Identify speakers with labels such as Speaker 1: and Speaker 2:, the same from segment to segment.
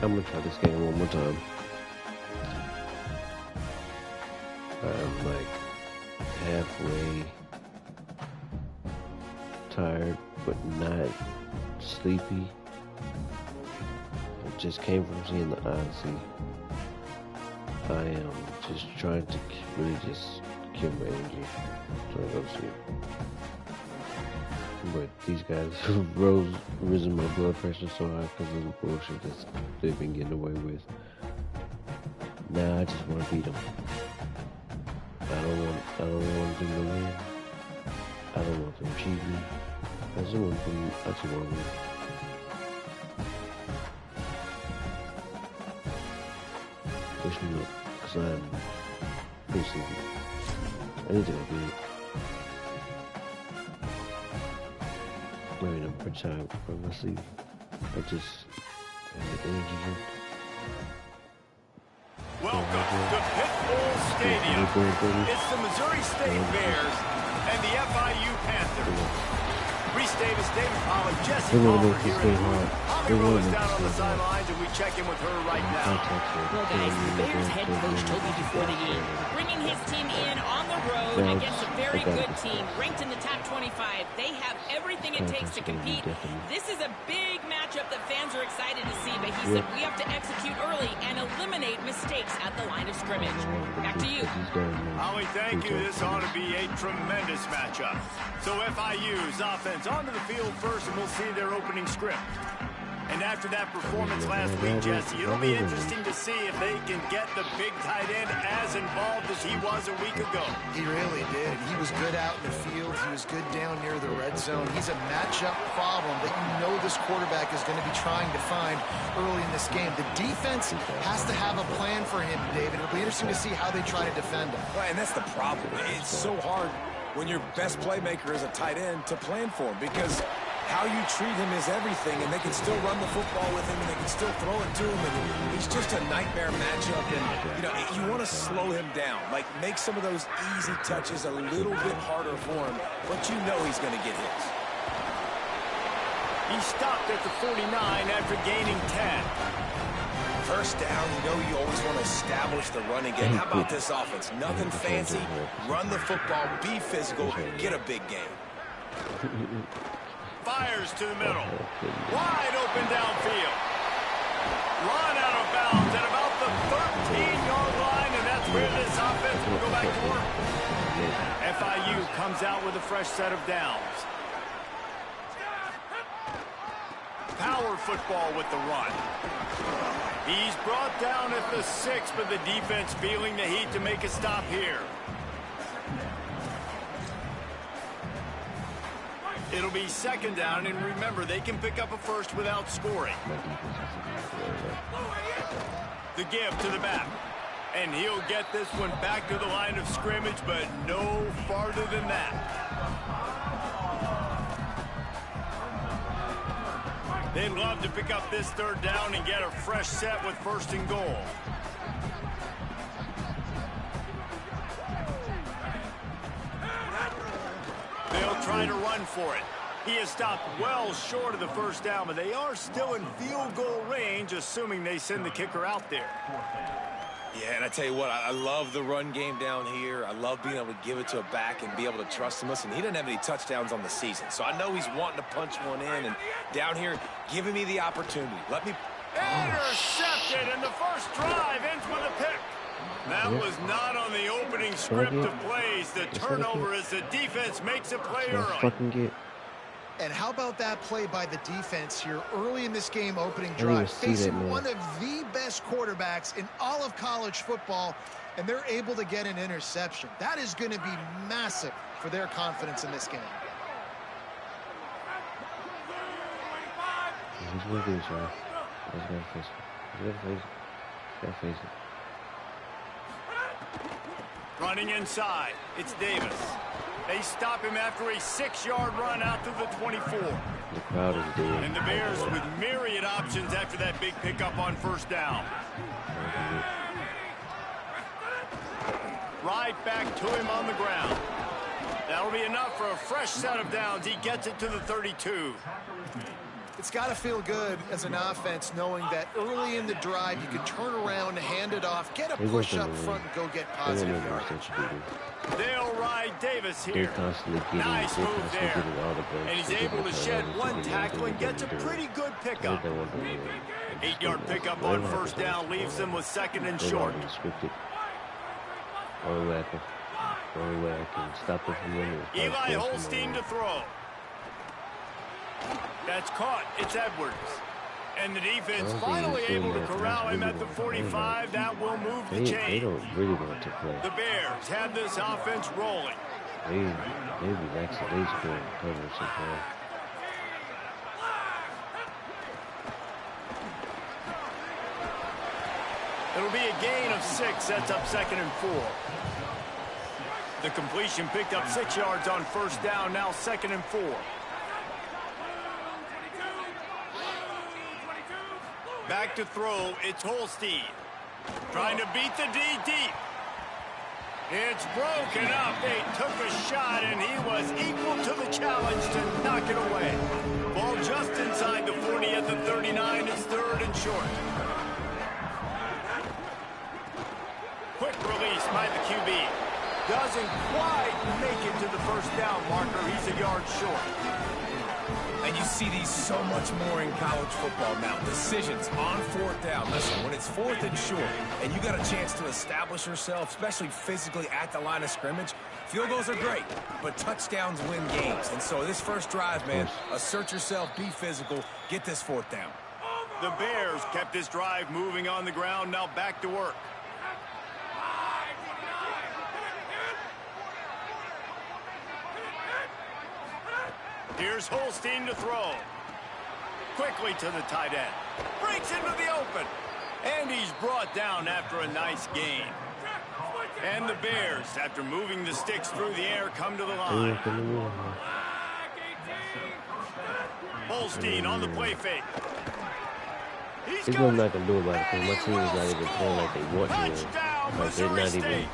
Speaker 1: I'm gonna try this game one more time. I'm like halfway tired, but not sleepy. I just came from seeing the Odyssey. I am just trying to really just kill my energy. So I go sleep. But these guys risen my blood pressure so high because of the bullshit that they've been getting away with. Now I just want to beat them. I don't want them to win. I don't want them to cheat me. I just want to win. Wish me luck, because I'm pretty sleepy. I need to go get it. I mean, I'm pretty tired from my sleep. I just had an energy drink.
Speaker 2: Welcome to Pitbull Stadium. It's the Missouri State Bears and the FIU Panthers. Reese Davis, David Pollack, Jesse Palmer here at home. Tommy Rowe is down on the sidelines, and we check in with her right now.
Speaker 3: Well, guys, the Bears head coach told me before the game, bringing his team in on the road against a very good team, ranked in the top 25. They have everything it takes to compete. This is a big matchup that fans are excited to see, but he said we have to execute early and eliminate mistakes at the line of scrimmage. Back to you.
Speaker 2: Holly, thank you. This ought to be a tremendous matchup. So FIU's offense onto the field first, and we'll see their opening script. And after that performance last week, Jesse, it'll be interesting to see if they can get the big tight end as involved as he was a week ago.
Speaker 4: He really did. He was good out in the field. He was good down near the red zone. He's a matchup problem that you know this quarterback is going to be trying to find early in this game. The defense has to have a plan for him, David. It'll be interesting to see how they try to defend him.
Speaker 5: Right, and that's the problem. It's so hard when your best playmaker is a tight end to plan for him, because how you treat him is everything, and they can still run the football with him, and they can still throw it to him, and he's just a nightmare matchup. And you want to slow him down, like make some of those easy touches a little bit harder for him, but you know he's going to get hits.
Speaker 2: He stopped at the 49 after gaining 10.
Speaker 5: First down, you always want to establish the running game. How about this offense? Nothing fancy. Run the football, be physical, get a big game.
Speaker 2: Fires to the middle. Wide open downfield. Run out of bounds at about the 13-yard line, and that's where this offense will go back to work. FIU comes out with a fresh set of downs. Power football with the run. He's brought down at the 6, but the defense feeling the heat to make a stop here. It'll be second down, and remember, they can pick up a first without scoring. The give to the back. And he'll get this one back to the line of scrimmage, but no farther than that. They'd love to pick up this third down and get a fresh set with first and goal. They'll try to run for it. He has stopped well short of the first down, but they are still in field goal range, assuming they send the kicker out there.
Speaker 5: Yeah, and I tell you what, I love the run game down here. I love being able to give it to a back and be able to trust him. Listen, he doesn't have any touchdowns on the season, so I know he's wanting to punch one in. And down here, giving me the opportunity. Let me...
Speaker 2: Intercepted, and the first drive ends with a pick. That was not on the opening script of plays. The turnover as the defense makes a play early.
Speaker 4: And how about that play by the defense here early in this game, opening drive, facing one of the best quarterbacks in all of college football, and they're able to get an interception. That is going to be massive for their confidence in this game.
Speaker 1: He's going to do this, right? He's going to face it. He's going to face it. He's going to face it.
Speaker 2: Running inside, it's Davis. They stop him after a 6-yard run out to the 24.
Speaker 1: The crowd is doing.
Speaker 2: And the Bears with myriad options after that big pickup on first down. Right back to him on the ground. That'll be enough for a fresh set of downs. He gets it to the 32.
Speaker 4: It's got to feel good as an offense knowing that early in the drive you can turn around, hand it off, get a push up front, and go get positive yardage.
Speaker 2: They'll ride Davis here. Nice move there. And he's able to shed one tackle and gets a pretty good pickup. 8-yard pickup on first down leaves them with second and short.
Speaker 1: Only way I can stop it from winning.
Speaker 2: Eli Holstein to throw. That's caught. It's Edwards. And the defense finally able to corral him at the 45. That will move the chain.
Speaker 1: They don't really want to play.
Speaker 2: The Bears have this offense rolling.
Speaker 1: Maybe that's the base score cover sometime.
Speaker 2: It'll be a gain of 6. That's up second and 4. The completion picked up 6 yards on first down. Now second and 4. Back to throw, it's Holstein. Trying to beat the D deep. It's broken up. They took a shot, and he was equal to the challenge to knock it away. Ball just inside the 40 at the 39. It's third and short. Quick release by the QB. Doesn't quite make it to the first down marker. He's a yard short.
Speaker 5: And you see these so much more in college football now. Decisions on fourth down. Listen, when it's fourth and short, and you got a chance to establish yourself, especially physically at the line of scrimmage, field goals are great, but touchdowns win games. And so this first drive, man, assert yourself, be physical, get this fourth down.
Speaker 2: The Bears kept this drive moving on the ground. Now back to work. Here's Holstein to throw. Quickly to the tight end. Breaks into the open. And he's brought down after a nice gain. And the Bears, after moving the sticks through the air, come to the line. Holstein on the play fake.
Speaker 1: Here's what I'm not going to do about it, because my team is not even playing like they want to. Like, they're not even...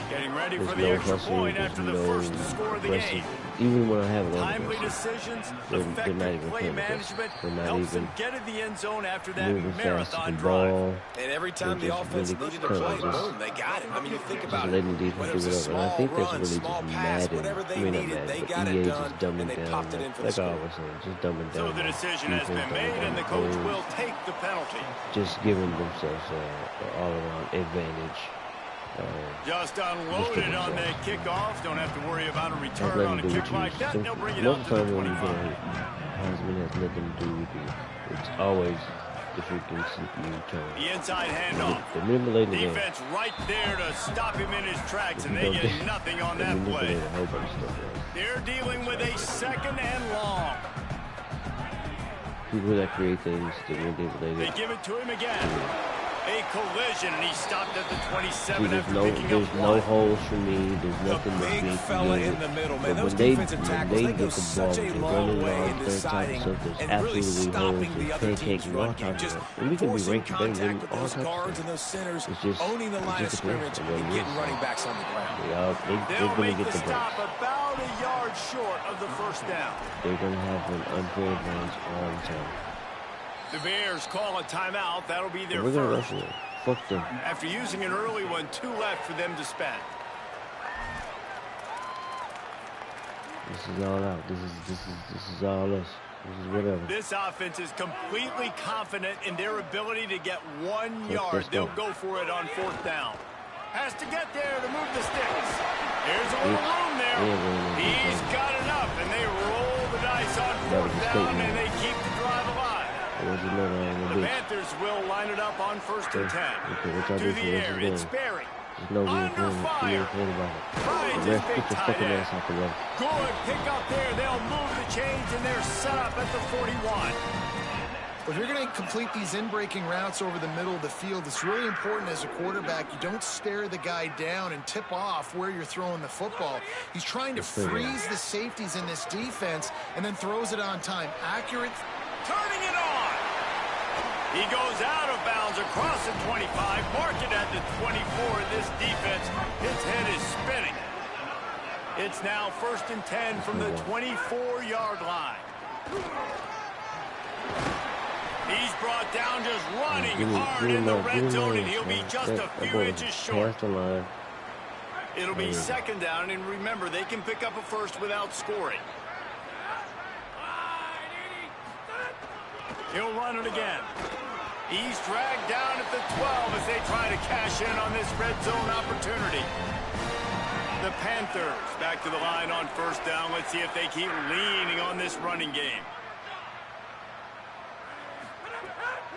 Speaker 2: Getting ready for the extra point after the first to score the game.
Speaker 1: Even when I have it,
Speaker 2: timely decisions, effective play management helps them get in the end zone after that marathon drive.
Speaker 5: And every time the offense needed to play, boom, they got it. I mean, you think about it. Whether it was a small run, small pass, whatever they needed, they got it done, and they popped it in for the score.
Speaker 2: So the decision has been made, and the coach will take the penalty.
Speaker 1: Just giving themselves an all-around advantage.
Speaker 2: Just unloaded on that kickoff. Don't have to worry about a return on a kick like that. They'll bring it up to the 25.
Speaker 1: Heisman has nothing to do with it. It's always the freaking CPU turn.
Speaker 2: The inside handoff. Defense right there to stop him in his tracks, and they get nothing on that play. They're dealing with a second and long.
Speaker 1: People that create things,
Speaker 2: they give it to him again. A collision, and he stopped at the 27 after picking
Speaker 1: there's
Speaker 2: up
Speaker 1: no
Speaker 2: one.
Speaker 1: holes for me. There's nothing
Speaker 5: the big fella in the middle, man. Those defensive tackles, they go such a long way in deciding and really stopping the other team's run game. Just forcing contact with those guards and those centers, owning the line of scrimmage, and getting running backs on the ground.
Speaker 2: They'll make the stop about a yard short of the first down.
Speaker 1: They're going to have an unfair advantage all the time.
Speaker 2: The Bears call a timeout. That'll be their
Speaker 1: first.
Speaker 2: Fuck them. After using an early one, 2 left for them to spend.
Speaker 1: This is all out. This is all us. This is whatever.
Speaker 2: This offense is completely confident in their ability to get 1 yard. They'll go for it on fourth down. Has to get there to move the sticks. There's a little room there. He's got enough, and they roll the dice on fourth down, and they keep the drive alive. The Panthers will line it up on first and 10. To the air, it's Berry. Under fire. Finds his big tight end. Good pick up there. They'll move the chains, and they're set up at the 41.
Speaker 4: If you're going to complete these in-breaking routes over the middle of the field, it's really important as a quarterback you don't stare the guy down and tip off where you're throwing the football. He's trying to freeze the safeties in this defense and then throws it on time. Accurate.
Speaker 2: Turning it on. He goes out of bounds across the 25, mark it at the 24. This defense, its head is spinning. It's now first and 10 from the 24-yard line. He's brought down just running hard in the red zone, and he'll be just a few inches short. It'll be second down, and remember, they can pick up a first without scoring. He'll run it again. He's dragged down at the 12 as they try to cash in on this red zone opportunity. The Panthers back to the line on first down. Let's see if they keep leaning on this running game.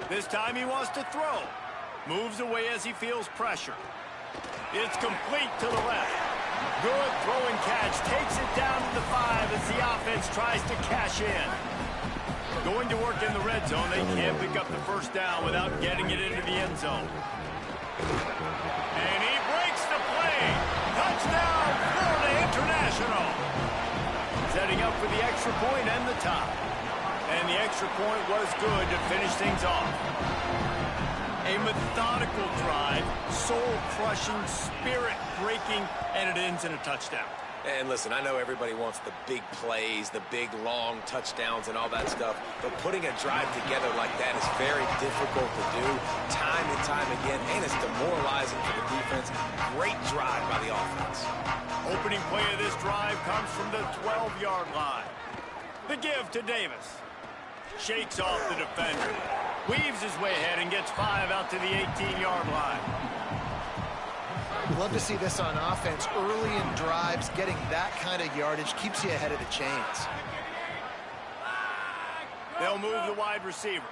Speaker 2: This time he wants to throw. Moves away as he feels pressure. It's complete to the left. Good throw and catch. Takes it down to the 5 as the offense tries to cash in. Going to work in the red zone. They can't pick up the first down without getting it into the end zone. And he breaks the play. Touchdown, Florida International. Setting up for the extra point and the tie. And the extra point was good to finish things off. A methodical drive, soul-crushing, spirit-breaking, and it ends in a touchdown.
Speaker 5: And listen, I know everybody wants the big plays, the big, long touchdowns and all that stuff, but putting a drive together like that is very difficult to do time and time again, and it's demoralizing for the defense. Great drive by the offense.
Speaker 2: Opening play of this drive comes from the 12-yard line. The give to Davis. Shakes off the defender. Weaves his way ahead and gets 5 out to the 18-yard line.
Speaker 4: Love to see this on offense. Early in drives, getting that kind of yardage keeps you ahead of the chains.
Speaker 2: They'll move the wide receiver.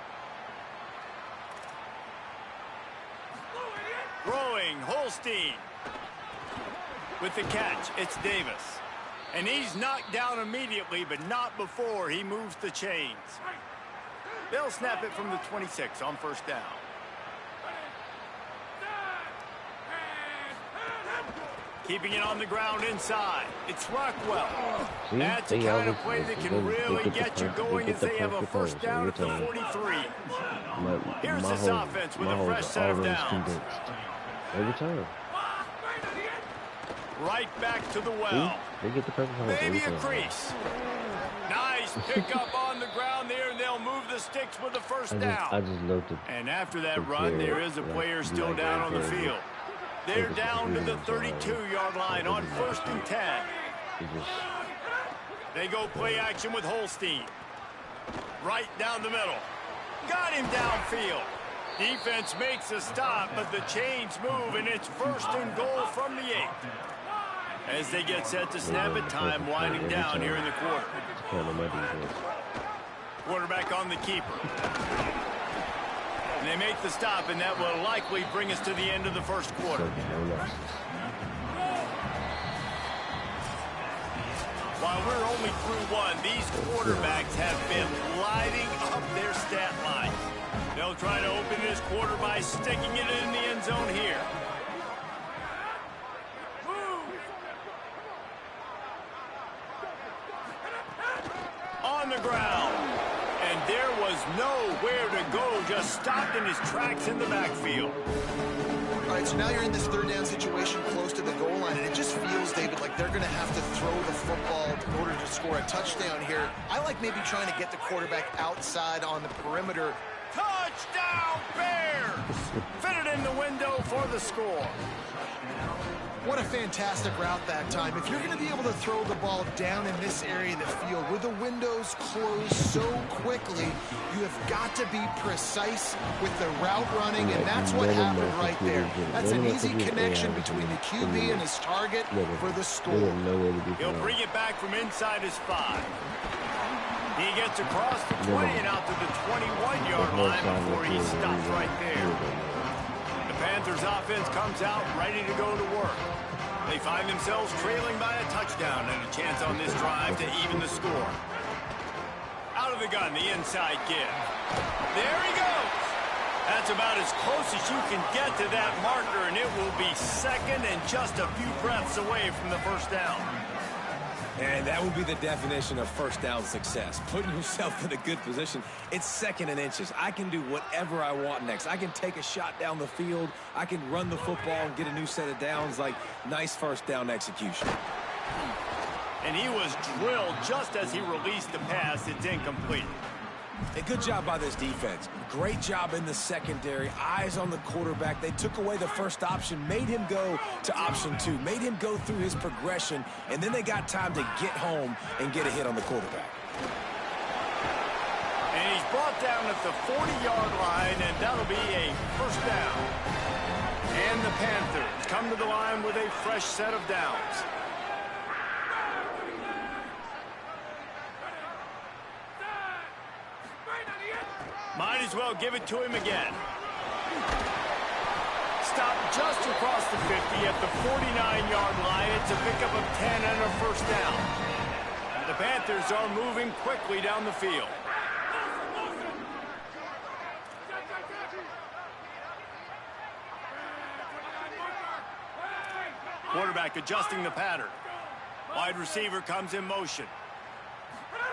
Speaker 2: Throwing, Holstein. With the catch, it's Davis. And he's knocked down immediately, but not before he moves the chains. They'll snap it from the 26 on first down. Keeping it on the ground inside. It's Rockwell. That's the kind of play that can really get you going as they have a first down at the 43. Here's this offense with a fresh set of downs.
Speaker 1: Every time.
Speaker 2: Right back to the well.
Speaker 1: They get the perfect hole.
Speaker 2: Maybe a crease. Nice pickup on the ground there, and they'll move the sticks with the first down.
Speaker 1: I just love to.
Speaker 2: And after that run, there is a player still down on the field. They're down to the 32-yard line on first and 10. They go play action with Holstein. Right down the middle. Got him downfield. Defense makes a stop, but the chains move, and it's first and goal from the 8. As they get set to snap it, time winding down here in the quarter. Quarterback on the keeper. And they make the stop, and that will likely bring us to the end of the first quarter. While we're only through one, these quarterbacks have been lighting up their stat line. They'll try to open this quarter by sticking it in the end zone here. On the ground. And there was nowhere to go, just stopped in his tracks in the backfield.
Speaker 4: All right, so now you're in this third down situation close to the goal line, and it just feels, David, like they're going to have to throw the football in order to score a touchdown here. I like maybe trying to get the quarterback outside on the perimeter.
Speaker 2: Touchdown, Bears! Fitted in the window for the score.
Speaker 4: What a fantastic route that time. If you're going to be able to throw the ball down in this area of the field with the windows closed so quickly, you have got to be precise with the route running, and that's what happened right there. That's an easy connection between the QB and his target for the score.
Speaker 2: He'll bring it back from inside his 5. He gets across the 20 and out to the 21-yard line before he stops right there. The Panthers offense comes out ready to go to work. They find themselves trailing by a touchdown and a chance on this drive to even the score. Out of the gun, the inside give. There he goes. That's about as close as you can get to that marker, and it will be second and just a few breaths away from the first down.
Speaker 5: And that would be the definition of first down success. Putting yourself in a good position. It's second and inches. I can do whatever I want next. I can take a shot down the field. I can run the football and get a new set of downs. Like, nice first down execution.
Speaker 2: And he was drilled just as he released the pass. It's incomplete.
Speaker 5: A good job by this defense. Great job in the secondary. Eyes on the quarterback. They took away the first option, made him go to option 2, made him go through his progression, and then they got time to get home and get a hit on the quarterback.
Speaker 2: And he's brought down at the 40-yard line, and that'll be a first down. And the Panthers come to the line with a fresh set of downs. Might as well give it to him again. Stopped just across the 50 at the 49-yard line. It's a pickup of 10 and a first down. The Panthers are moving quickly down the field. Quarterback adjusting the pattern. Wide receiver comes in motion.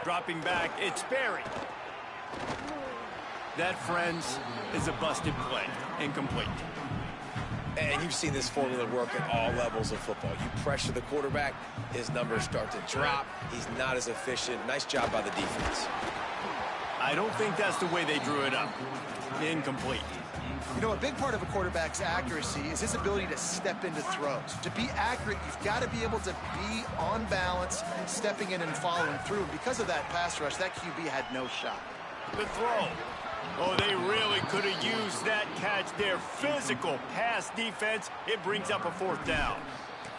Speaker 2: Dropping back, it's Berry. That, friends, is a busted play. Incomplete.
Speaker 5: And you've seen this formula work at all levels of football. You pressure the quarterback, his numbers start to drop. He's not as efficient. Nice job by the defense.
Speaker 2: I don't think that's the way they drew it up. Incomplete.
Speaker 4: You know, a big part of a quarterback's accuracy is his ability to step into throws. To be accurate, you've got to be able to be on balance, stepping in and following through. And because of that pass rush, that QB had no shot.
Speaker 2: The throw. Oh, they really could have used that catch. Their physical pass defense, it brings up a fourth down.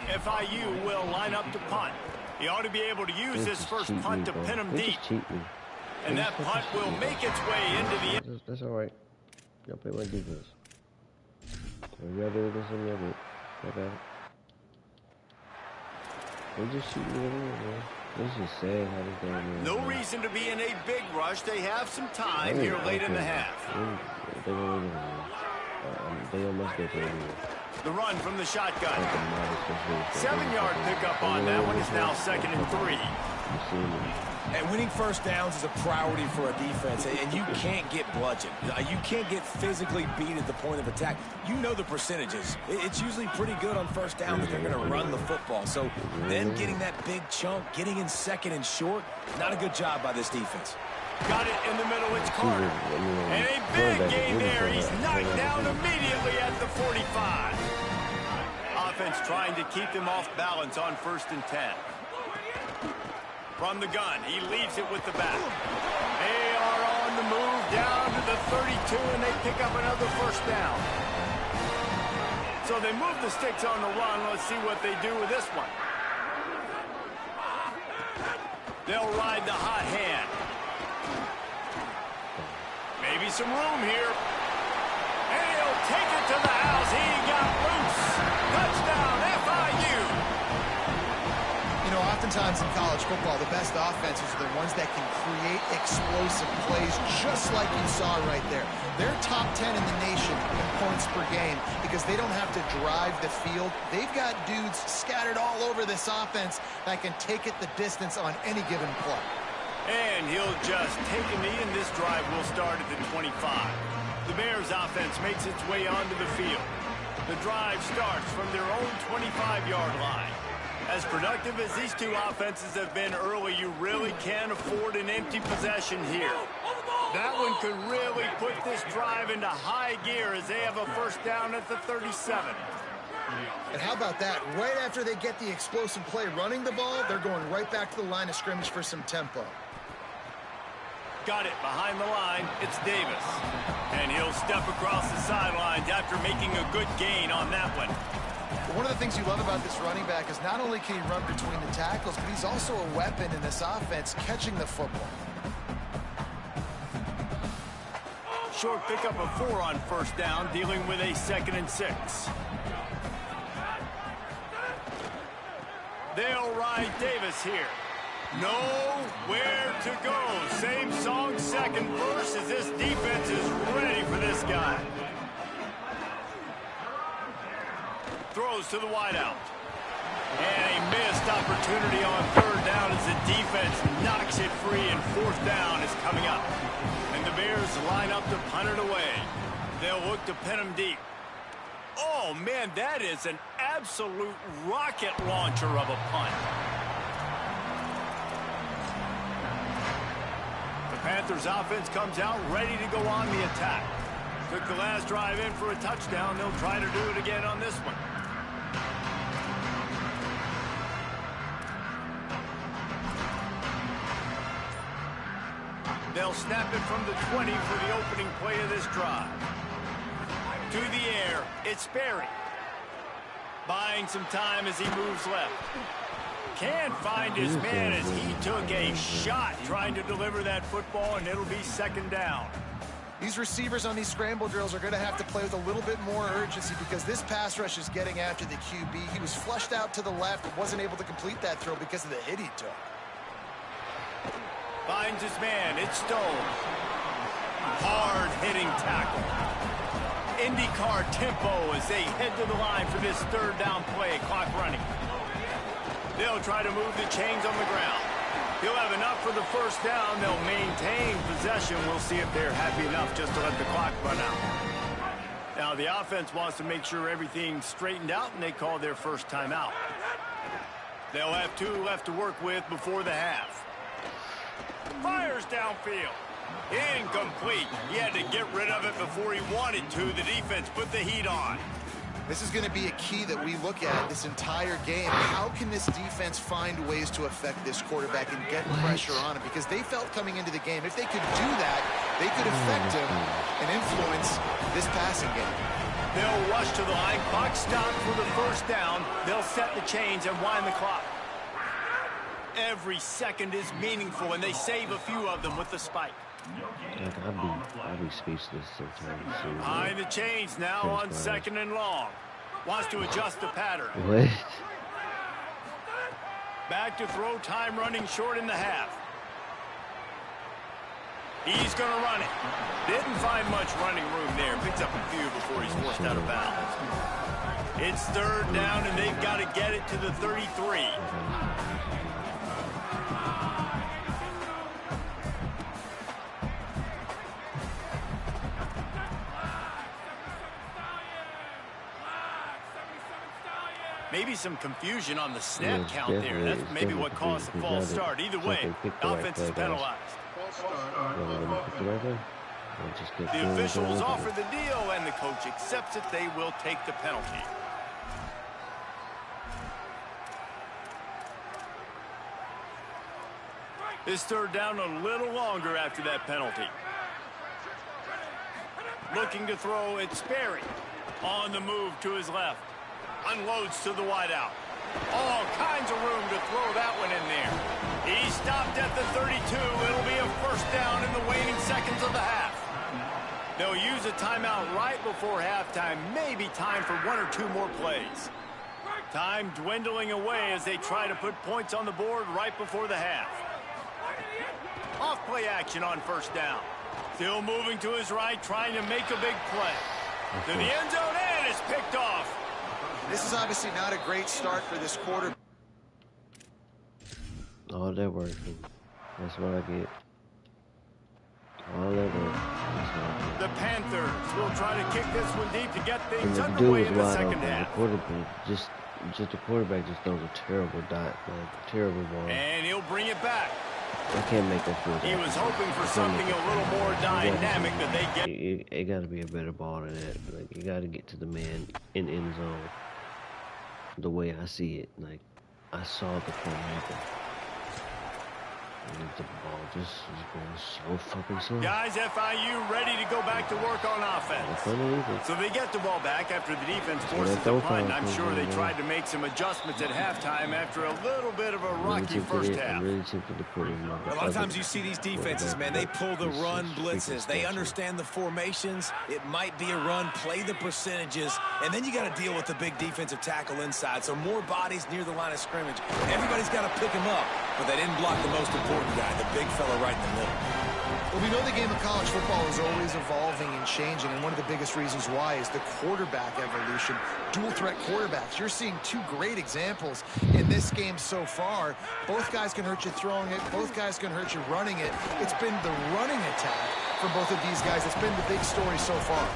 Speaker 2: FIU will line up to punt. He ought to be able to use this first punt to pin him deep. And that punt will make its way into the end.
Speaker 1: That's all right. Y'all play my defense. Y'all do this and y'all do it. I got it. They just shoot me anyway, man. This is sad how this game is.
Speaker 2: No reason to be in a big rush. They have some time here late in the half.
Speaker 1: They almost get there anyway.
Speaker 2: The run from the shotgun. 7-yard pickup on that one. Is now 2nd and 3.
Speaker 5: And winning first downs is a priority for a defense, and you can't get bludgeoned. You can't get physically beat at the point of attack. You know the percentages. It's usually pretty good on first down that they're going to run the football. So then getting that big chunk, getting in 2nd and short, not a good job by this defense.
Speaker 2: Got it in the middle. It's Carter. And a big gain there. He's knocked down immediately at the 45. Offense trying to keep them off balance on 1st and 10. From the gun, he leaves it with the back. They are on the move down to the 32, and they pick up another first down. So they move the sticks on the run. Let's see what they do with this one. They'll ride the hot hand. Maybe some room here. And he'll take it to the house. He got loose. Touchdown, FIU.
Speaker 4: You know, oftentimes in college football, the best offenses are the ones that can create explosive plays, just like you saw right there. They're top 10 in the nation in points per game because they don't have to drive the field. They've got dudes scattered all over this offense that can take it the distance on any given play.
Speaker 2: And he'll just take a knee, and this drive will start at the 25. The Bears offense makes its way onto the field. The drive starts from their own 25-yard line. As productive as these two offenses have been early, you really can't afford an empty possession here. That one could really put this drive into high gear as they have a first down at the 37.
Speaker 4: And how about that? Right after they get the explosive play running the ball, they're going right back to the line of scrimmage for some tempo.
Speaker 2: Got it behind the line. It's Davis. And he'll step across the sidelines after making a good gain on that one.
Speaker 4: One of the things you love about this running back is not only can he run between the tackles, but he's also a weapon in this offense, catching the football.
Speaker 2: Short pickup of 4 on first down, dealing with a 2nd and 6. They'll ride Davis here. Nowhere to go. Same song, second verse, as this defense is ready for this guy. Throws to the wideout. And a missed opportunity on 3rd down as the defense knocks it free, and 4th down is coming up. And the Bears line up to punt it away. They'll look to pin him deep. Oh, man, that is an absolute rocket launcher of a punt. The Panthers offense comes out ready to go on the attack. Took the last drive in for a touchdown. They'll try to do it again on this one. They'll snap it from the 20 for the opening play of this drive. To the air, it's Sperry. Buying some time as he moves left. Can't find his man as he took a shot trying to deliver that football, and it'll be second down.
Speaker 4: These receivers on these scramble drills are going to have to play with a little bit more urgency because this pass rush is getting after the QB. He was flushed out to the left but wasn't able to complete that throw because of the hit he took.
Speaker 2: Finds his man. It's Stone. Hard-hitting tackle. IndyCar tempo as they head to the line for this third down play. Clock running. They'll try to move the chains on the ground. He'll have enough for the first down. They'll maintain possession. We'll see if they're happy enough just to let the clock run out. Now, the offense wants to make sure everything's straightened out, and they call their first timeout. They'll have 2 left to work with before the half. Fires downfield. Incomplete. He had to get rid of it before he wanted to. The defense put the heat on.
Speaker 4: This is going to be a key that we look at this entire game. How can this defense find ways to affect this quarterback and get pressure on him? Because they felt coming into the game, if they could do that, they could affect him and influence this passing game.
Speaker 2: They'll rush to the line. Clock stopped for the first down. They'll set the chains and wind the clock. Every second is meaningful, and they save a few of them with the spike.
Speaker 1: I'll be speechless sometimes.
Speaker 2: Behind the chains now on second and long. Wants to adjust the pattern.
Speaker 1: What?
Speaker 2: Back to throw, time running short in the half. He's going to run it. Didn't find much running room there. Picks up a few before he's forced out of bounds. It's third down, and they've got to get it to the 33. Maybe some confusion on the snap count there. That's maybe what caused the false start. Either way, offense is penalized. The officials offer the deal, and the coach accepts it. They will take the penalty. This third down a little longer after that penalty. Looking to throw, it's Sperry. On the move to his left. Unloads to the wideout. All kinds of room to throw that one in there. He stopped at the 32. It'll be a first down in the waning seconds of the half. They'll use a timeout right before halftime. Maybe time for 1 or 2 more plays. Time dwindling away as they try to put points on the board right before the half. Off play action on first down. Still moving to his right, trying to make a big play. To the end zone, and it's picked off.
Speaker 4: This is obviously not a great start for this quarter.
Speaker 1: All that work. That's what I get. All that work. That's what I get.
Speaker 2: The Panthers will try to kick this one deep to get things
Speaker 1: And the
Speaker 2: underway
Speaker 1: dude
Speaker 2: in
Speaker 1: was
Speaker 2: the
Speaker 1: wide
Speaker 2: second
Speaker 1: open.
Speaker 2: half.
Speaker 1: The quarterback just the quarterback just throws a terrible dot, like terrible ball.
Speaker 2: And he'll bring it back.
Speaker 1: I can't make that feel.
Speaker 2: He was hoping for something a little more dynamic that they get.
Speaker 1: It got to be a better ball than that. Like, you got to get to the man in end zone. The way I see it, like I saw the play happen. And the ball just is going so fucking slow.
Speaker 2: Guys, FIU ready to go back to work on offense. So they get the ball back after the defense forces the punt. I'm sure they tried to make some adjustments at halftime after a little bit of a rocky first half.
Speaker 5: A lot of times you see these defenses, man, they pull the run blitzes. They understand the formations. It might be a run, play the percentages, and then you got to deal with the big defensive tackle inside. So more bodies near the line of scrimmage. Everybody's got to pick him up, but they didn't block the most important guy, the big fella right in the middle.
Speaker 4: Well, we know the game of college football is always evolving and changing, and one of the biggest reasons why is the quarterback evolution. Dual threat quarterbacks. You're seeing 2 great examples in this game so far. Both guys can hurt you throwing it. Both guys can hurt you running it. It's been the running attack for both of these guys that's been the big story so far.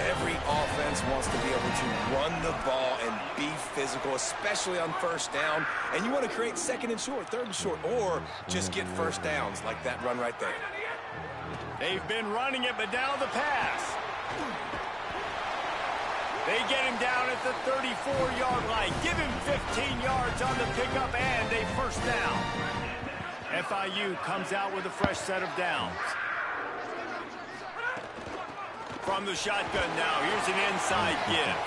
Speaker 5: Every offense wants to be able to run the ball and be physical, especially on first down. And you want to create second and short, third and short, or just get first downs like that run right there.
Speaker 2: They've been running it, but now the pass. They get him down at the 34-yard line. Give him 15 yards on the pickup and a first down. FIU comes out with a fresh set of downs. From the shotgun now, here's an inside give.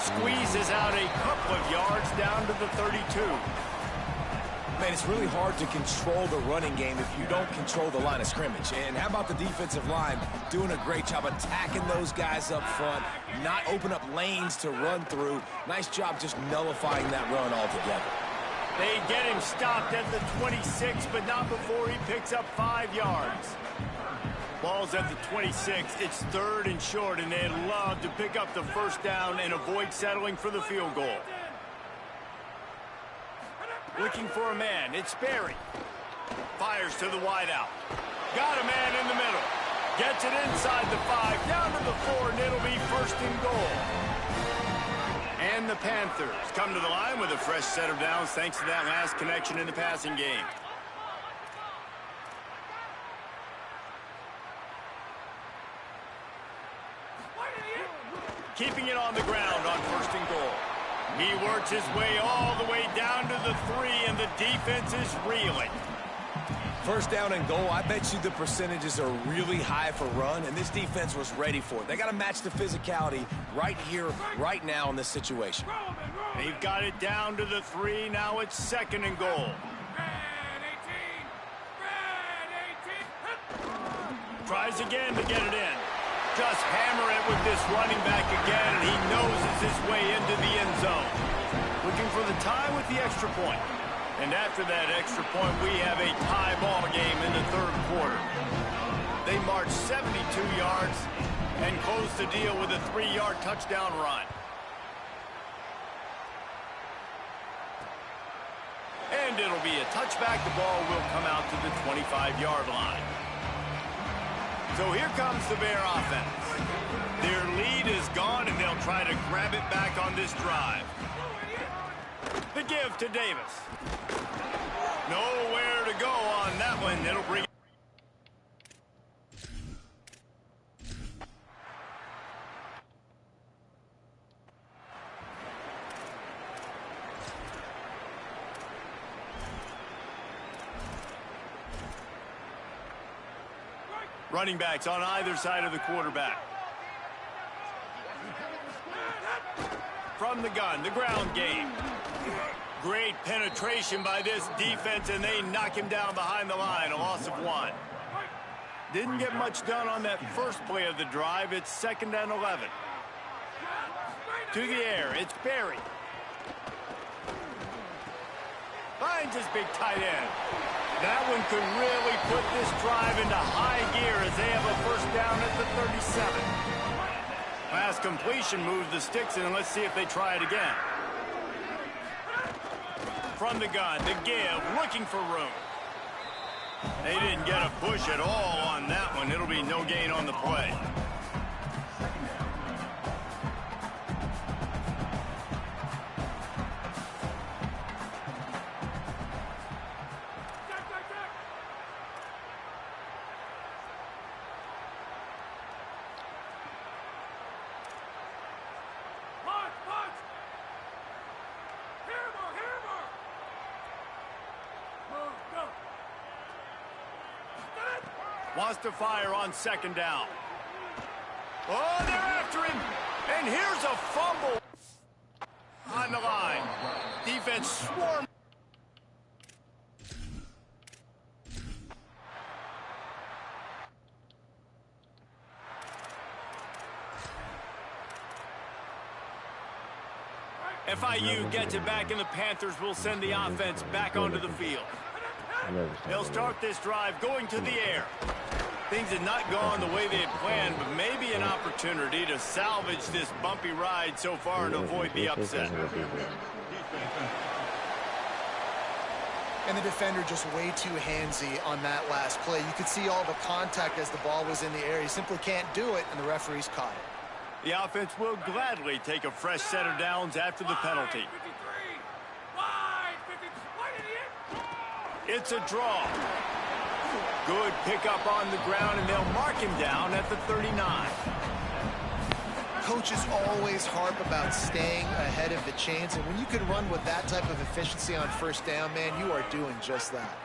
Speaker 2: Squeezes out a couple of yards down to the 32.
Speaker 5: Man, it's really hard to control the running game if you don't control the line of scrimmage. And how about the defensive line doing a great job attacking those guys up front, not open up lanes to run through. Nice job just nullifying that run altogether.
Speaker 2: They get him stopped at the 26, but not before he picks up 5 yards. Ball's at the 26. It's 3rd and short, and they'd love to pick up the first down and avoid settling for the field goal. Looking for a man. It's Berry. Fires to the wideout. Got a man in the middle. Gets it inside the 5, down to the 4, and it'll be 1st and goal. And the Panthers come to the line with a fresh set of downs thanks to that last connection in the passing game. Keeping it on the ground on 1st and goal. He works his way all the way down to the 3, and the defense is reeling.
Speaker 5: First down and goal, I bet you the percentages are really high for run, and this defense was ready for it. They got to match the physicality right here, right now in this situation.
Speaker 2: They've got it down to the 3. Now it's 2nd and goal. Tries again to get it in. Just hammer it with this running back again, and he noses his way into the end zone. Looking for the tie with the extra point. And after that extra point, we have a tie ball game in the 3rd quarter. They march 72 yards and close the deal with a 3-yard touchdown run. And it'll be a touchback. The ball will come out to the 25-yard line. So here comes the Bear offense. Their lead is gone, and they'll try to grab it back on this drive. The give to Davis. Nowhere to go on that one. It'll bring it. Running backs on either side of the quarterback. From the gun, the ground game. Great penetration by this defense, and they knock him down behind the line, a loss of 1. Didn't get much done on that first play of the drive. It's 2nd and 11. To the air, it's Berry. Finds his big tight end. That one could really put this drive into high gear as they have a first down at the 37. Last completion moved the sticks in, and let's see if they try it again. From the gun, the give, looking for room. They didn't get a push at all on that one. It'll be no gain on the play. Wants to fire on 2nd down. Oh, they're after him. And here's a fumble on the line. Defense swarmed. FIU gets it back, and the Panthers will send the offense back onto the field. They'll start this drive going to the air. Things had not gone the way they had planned, but maybe an opportunity to salvage this bumpy ride so far and avoid the upset.
Speaker 4: And the defender just way too handsy on that last play. You could see all the contact as the ball was in the air. He simply can't do it, and the referee's caught it.
Speaker 2: The offense will gladly take a fresh set of downs after the penalty. It's a draw. Good pickup on the ground, and they'll mark him down at the 39.
Speaker 4: Coaches always harp about staying ahead of the chains, and when you can run with that type of efficiency on first down, man, you are doing just that.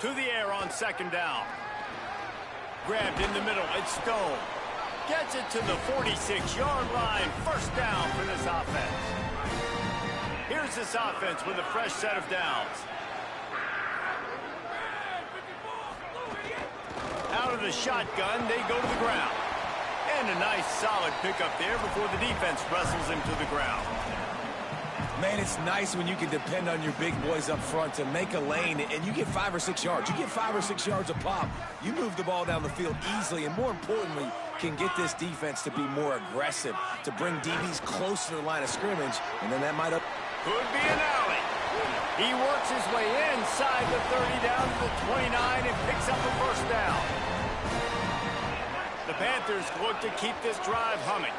Speaker 2: To the air on second down. Grabbed in the middle. It's Stone. Gets it to the 46-yard line. First down for this offense. Here's this offense with a fresh set of downs. Out of the shotgun, they go to the ground. And a nice solid pickup there before the defense wrestles him to the ground.
Speaker 5: Man, it's nice when you can depend on your big boys up front to make a lane, and you get 5 or 6 yards. You get 5 or 6 yards a pop. You move the ball down the field easily, and more importantly, can get this defense to be more aggressive, to bring DBs closer to the line of scrimmage, and then that might up.
Speaker 2: Could be an alley. He works his way inside the 30 down to the 29 and picks up a first down. The Panthers look to keep this drive humming.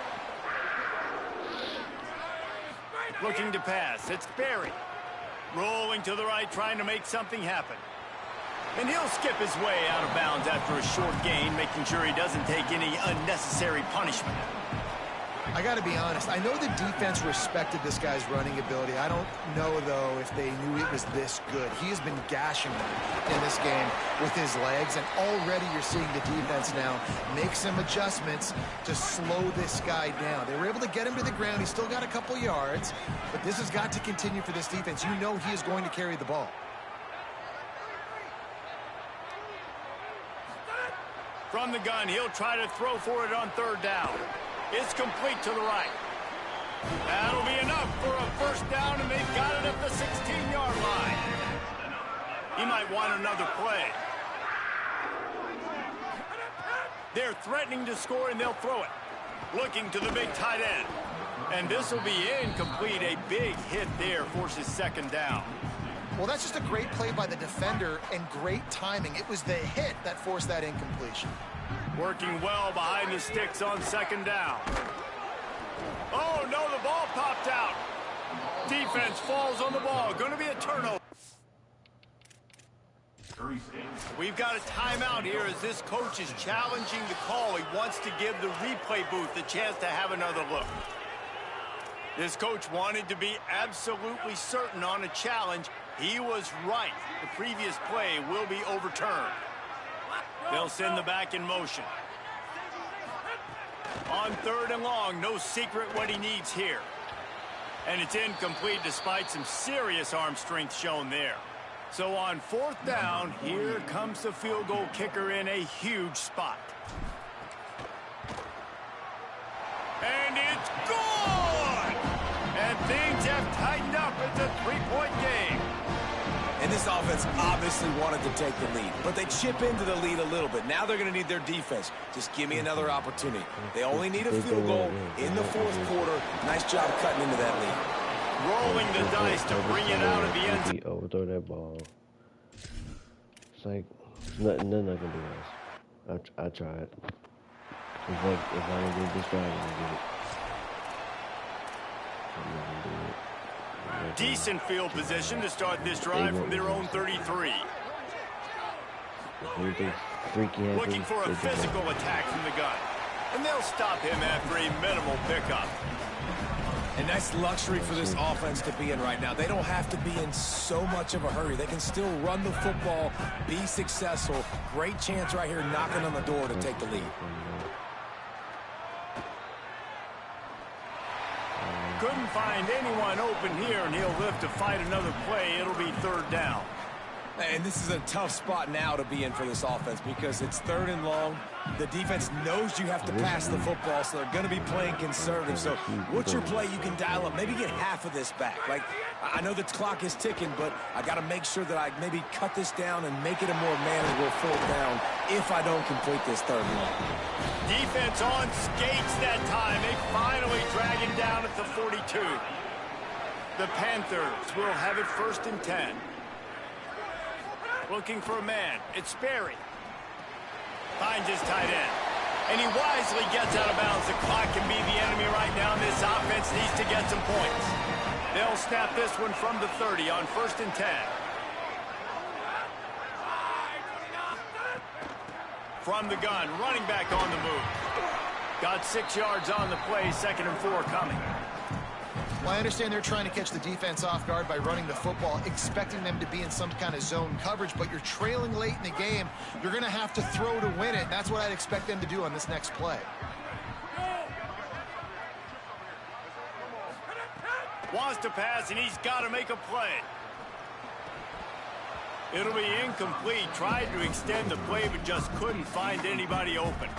Speaker 2: Looking to pass. It's Berry. Rolling to the right, trying to make something happen. And he'll skip his way out of bounds after a short gain, making sure he doesn't take any unnecessary punishment.
Speaker 4: I got to be honest. I know the defense respected this guy's running ability. I don't know, though, if they knew it was this good. He has been gashing them in this game with his legs, and already you're seeing the defense now make some adjustments to slow this guy down. They were able to get him to the ground. He's still got a couple yards, but this has got to continue for this defense. You know he is going to carry the ball.
Speaker 2: From the gun, he'll try to throw for it on third down. It's complete to the right. That'll be enough for a first down, and they've got it at the 16-yard line. He might want another play. They're threatening to score, and they'll throw it. Looking to the big tight end. And this will be incomplete. A big hit there forces second down.
Speaker 4: Well, that's just a great play by the defender and great timing. It was the hit that forced that incompletion.
Speaker 2: Working well behind the sticks on second down. Oh, no, the ball popped out. Defense falls on the ball. Going to be a turnover. We've got a timeout here as this coach is challenging the call. He wants to give the replay booth a chance to have another look. This coach wanted to be absolutely certain on a challenge. He was right. The previous play will be overturned. They'll send the back in motion. On third and long, no secret what he needs here. And it's incomplete despite some serious arm strength shown there. So on fourth down, here comes the field goal kicker in a huge spot. And it's gone! And things have tightened up. It's a three-point game.
Speaker 5: And this offense obviously wanted to take the lead, but they chip into the lead a little bit. Now they're going to need their defense. Just give me another opportunity. They only need a field goal in the fourth quarter. Nice job cutting into that lead.
Speaker 2: Rolling the dice to bring it out of the end zone.
Speaker 1: Overthrow that ball. It's like nothing I can do else. I tried. If I don't get this drive, I'm gonna get it. I'm not gonna do it.
Speaker 2: Decent field position to start this drive from their own 33. Looking for a physical attack from the gun. And they'll stop him after a minimal pickup.
Speaker 5: And that's luxury for this offense to be in right now. They don't have to be in so much of a hurry. They can still run the football, be successful. Great chance right here knocking on the door to take the lead.
Speaker 2: Couldn't find anyone open here, and he'll live to fight another play. It'll be third down.
Speaker 5: And this is a tough spot now to be in for this offense because it's third and long. The defense knows you have to pass the football, so they're going to be playing conservative. So what's your play you can dial up? Maybe get half of this back. Like, I know the clock is ticking, but I got to make sure that I maybe cut this down and make it a more manageable fourth down if I don't complete this third and long.
Speaker 2: Defense on skates that time. They finally drag him down at the 42. The Panthers will have it first and 10. Looking for a man. It's Sperry. Finds his tight end. And he wisely gets out of bounds. The clock can be the enemy right now, and this offense needs to get some points. They'll snap this one from the 30 on first and 10. from the gun, running back on the move. Got 6 yards on the play, 2nd and 4 coming.
Speaker 4: Well, I understand they're trying to catch the defense off guard by running the football, expecting them to be in some kind of zone coverage, but you're trailing late in the game. You're going to have to throw to win it. That's what I'd expect them to do on this next play.
Speaker 2: Wants to pass, and he's got to make a play. It'll be incomplete. Tried to extend the play, but just couldn't find anybody open.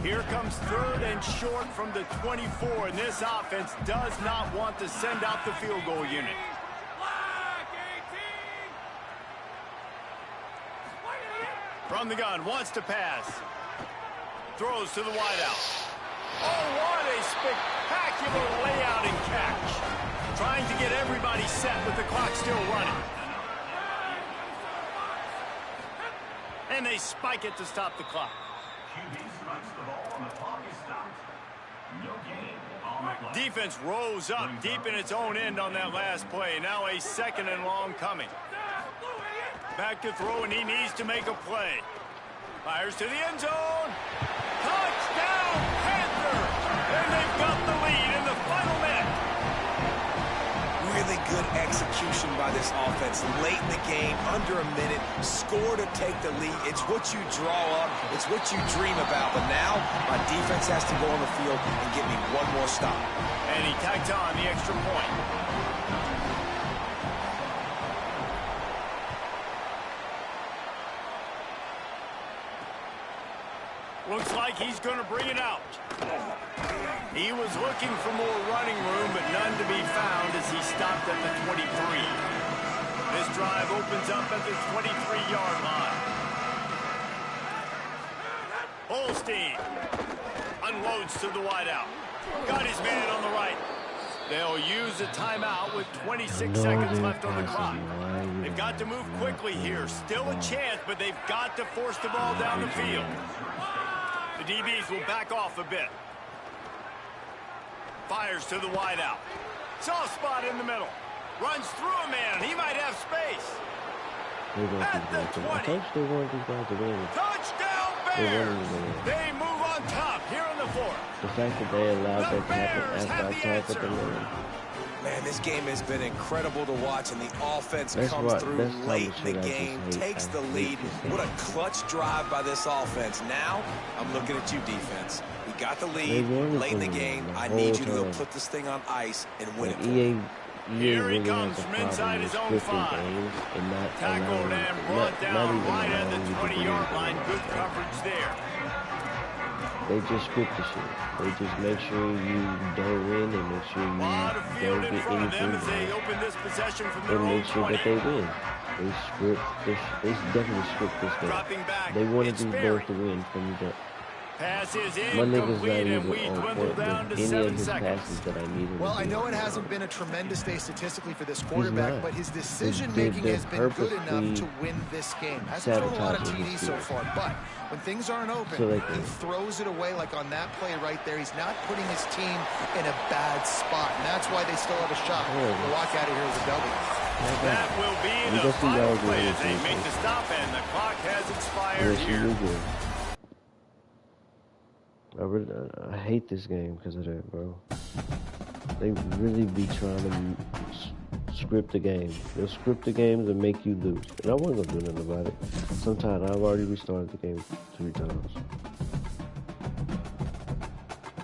Speaker 2: Here comes 3rd and short from the 24, and this offense does not want to send out the field goal unit. From the gun, wants to pass. Throws to the wideout. Oh, what a spectacular layout and catch. Trying to get everybody set with the clock still running. And they spike it to stop the clock. Defense rose up deep in its own end on that last play. Now a 2nd and long coming. Back to throw, and he needs to make a play. Fires to the end zone. Touchdown, Panthers! And they've got the lead in the final minute.
Speaker 5: Really good execution by this offense. Late in the game, under a minute, score to take the lead. It's what you draw up. It's what you dream about. But now, my defense has to go on the field and get me one more stop.
Speaker 2: And he tacked on the extra point. Looks like he's going to bring it out. He was looking for more running room, but none to be found as he stopped at the 23. This drive opens up at the 23-yard line. Holstein unloads to the wideout. Got his man on the right. They'll use a timeout with 26 seconds left on the clock. They've got to move quickly here. Still a chance, but they've got to force the ball down the field. The DBs will back off a bit. Fires to the wideout. Soft spot in the middle. Runs through a man. He might have space. At the 20. Touchdown Bears! They move on top here in the 4th.
Speaker 1: The fact that they allowed that to happen after I tackled them.
Speaker 5: Man, this game has been incredible to watch, and the offense comes through late in the game, takes the lead. What a clutch drive by this offense. Now, I'm looking at you, defense. We got the lead late in the game. I need you to go put this thing on ice and win it for me.
Speaker 2: Here he comes from inside his own 5. Tackled and brought down right at the 20-yard line. Good coverage there.
Speaker 1: They just script the shit. They just make sure you don't win and make sure you don't get anything. And make sure that they win. They script. They definitely script this game. They wanted these boys to win from the jump.
Speaker 2: Pass is
Speaker 1: My nigga's not
Speaker 2: incomplete,
Speaker 1: even
Speaker 2: and we
Speaker 1: on
Speaker 2: dwindle
Speaker 1: point
Speaker 2: down
Speaker 1: with
Speaker 2: to
Speaker 1: any
Speaker 2: 7
Speaker 1: of his
Speaker 2: seconds.
Speaker 1: passes that I needed.
Speaker 4: Well, I know it hasn't been a tremendous day statistically for this quarterback, but his decision-making has been good enough to win this game. Hasn't thrown a lot of TDs so far, but when things aren't open, he throws it away like on that play right there. He's not putting his team in a bad spot, and that's why they still have a shot to walk out of here with a W.
Speaker 2: That will be the final play as they make the stop, and the clock has expired here.
Speaker 1: I hate this game because of that, bro. They really be trying to script the game. They'll script the games and make you lose. And I wasn't going to do nothing about it. Sometimes I've already restarted the game 3 times.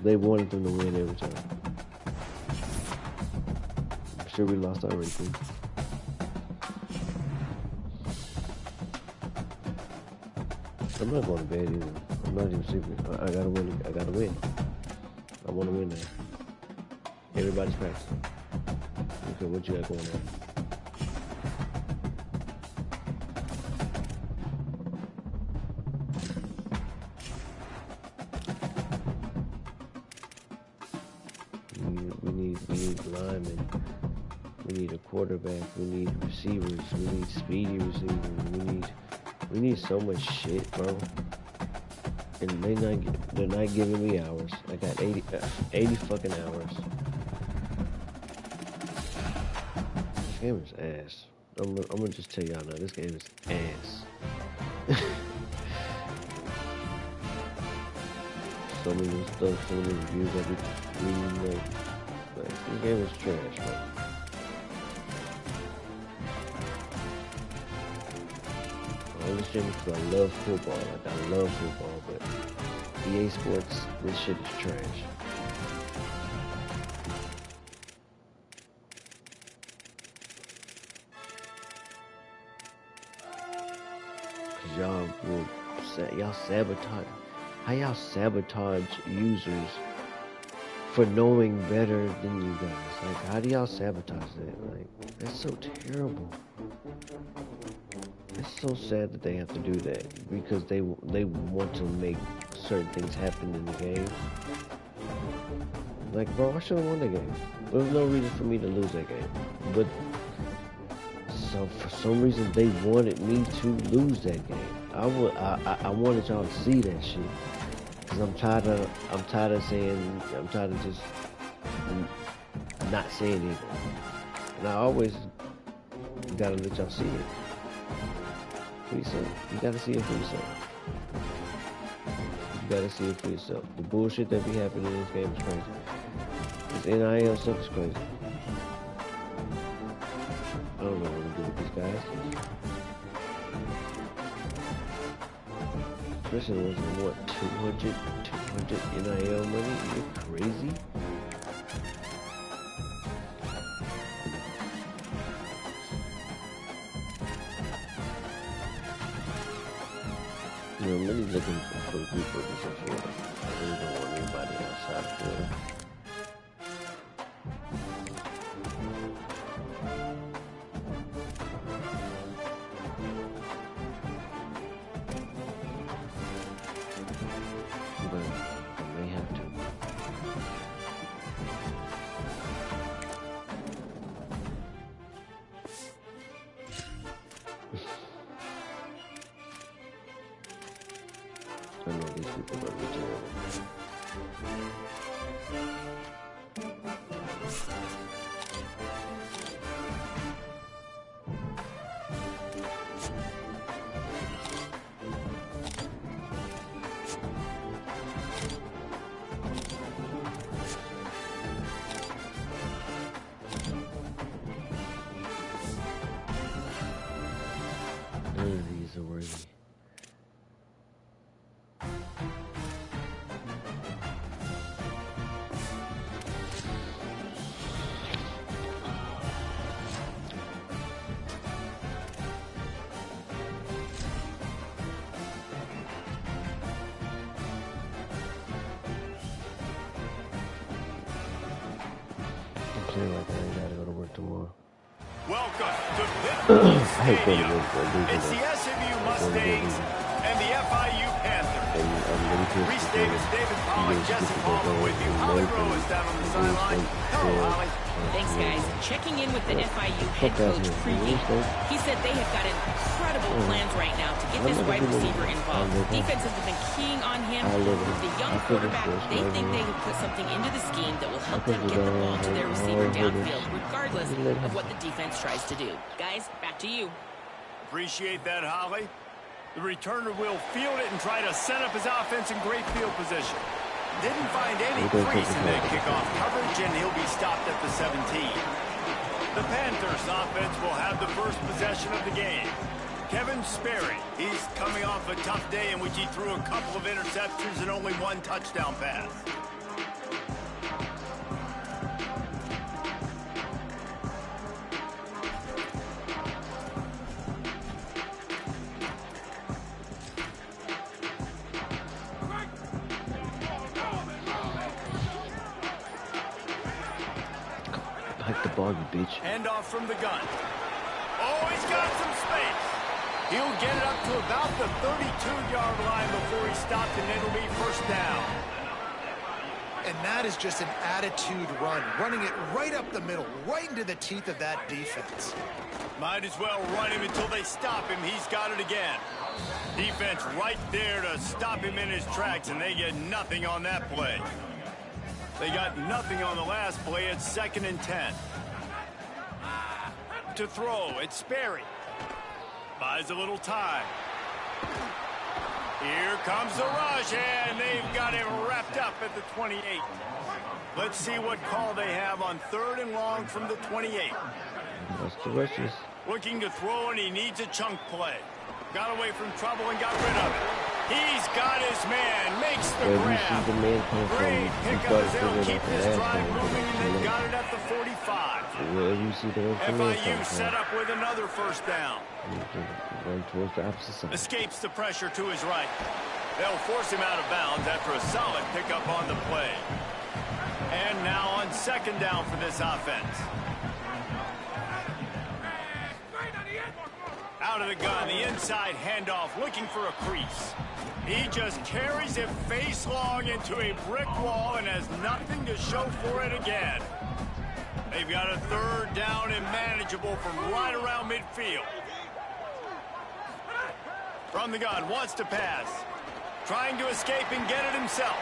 Speaker 1: They wanted them to win every time. I'm sure we lost already, too. I'm not going to bed either. I'm not even sleeping. I gotta win. I gotta win. I want to win now. Everybody's practicing. Okay, what you got going on? We need linemen. We need a quarterback. We need receivers. We need speedy receivers. We need so much shit, bro. And they're not giving me hours. I got 80 fucking hours. This game is ass. I'm gonna just tell y'all now, this game is ass. some of the stuff, some of the reviews that we reading, like this game is trash, man. All this shit because I love football, like I love football, but EA Sports, this shit is trash. Cause y'all sabotage. How y'all sabotage users for knowing better than you guys? Like, how do y'all sabotage that? Like, that's so terrible. It's so sad that they have to do that because they want to make certain things happen in the game. Like, bro, I should have won the game. There was no reason for me to lose that game. But so for some reason they wanted me to lose that game. I wanted y'all to see that shit. Cause I'm tired of just not saying anything. And I always gotta let y'all see it. For yourself. You gotta see it for yourself. You gotta see it for yourself. The bullshit that be happening in this game is crazy. This NIL stuff is crazy. I don't know what to do with these guys. Especially ones in what, 200 NIL money? You're crazy? You know, I'm really looking for a group of this in Florida. I really don't want anybody outside of Florida. I know these people are terrible. None of these are worthy. Like I ain't gotta go to work tomorrow.
Speaker 2: Welcome to Pittsburgh Stadium. It's the SMU Mustangs and the FIU Panthers. Reese Davis, David Pollack, Jesse Palmer with you. Holly Rowe is down on the sideline. Hello, Holly.
Speaker 3: Thanks, guys. Checking in with the FIU head coach pregame. He said they have got incredible plans right now to get this wide receiver involved. Defenses have been keying on him. With the young quarterback, they think they have put something into the scheme that will help them get the ball to their receiver downfield, regardless of what the defense tries to do. Guys, back to you.
Speaker 2: Appreciate that, Holly. The returner will field it and try to set up his offense in great field position. Didn't find any crease in that kickoff coverage, and he'll be stopped at the 17. The Panthers offense will have the first possession of the game. Kevin Sperry, he's coming off a tough day in which he threw a couple of interceptions and only one touchdown pass.
Speaker 1: Hike the ball, you bitch.
Speaker 2: Hand off from the gun. Oh, he's got some space. He'll get it up to about the 32-yard line before he stopped, and it'll be first down.
Speaker 4: And that is just an attitude run, running it right up the middle, right into the teeth of that defense.
Speaker 2: Might as well run him until they stop him. He's got it again. Defense right there to stop him in his tracks, and they get nothing on that play. They got nothing on the last play. It's 2nd and 10. To throw, it's Sperry. Buys a little time. Here comes the rush, and they've got him wrapped up at the 28. Let's see what call they have on 3rd and long from the 28.
Speaker 1: That's the rushes.
Speaker 2: Looking to throw, and he needs a chunk play. Got away from trouble and got rid of it. He's got his man, makes the grab. Great pickup as they'll keep this drive moving, and they've got it at the 45. FIU set up with another first down.
Speaker 1: Run towards the opposite side.
Speaker 2: Escapes the pressure to his right. They'll force him out of bounds after a solid pickup on the play. And now on 2nd down for this offense. Out of the gun, the inside handoff, looking for a crease. He just carries it face long into a brick wall and has nothing to show for it again. They've got a 3rd down and manageable from right around midfield. From the gun, wants to pass. Trying to escape and get it himself.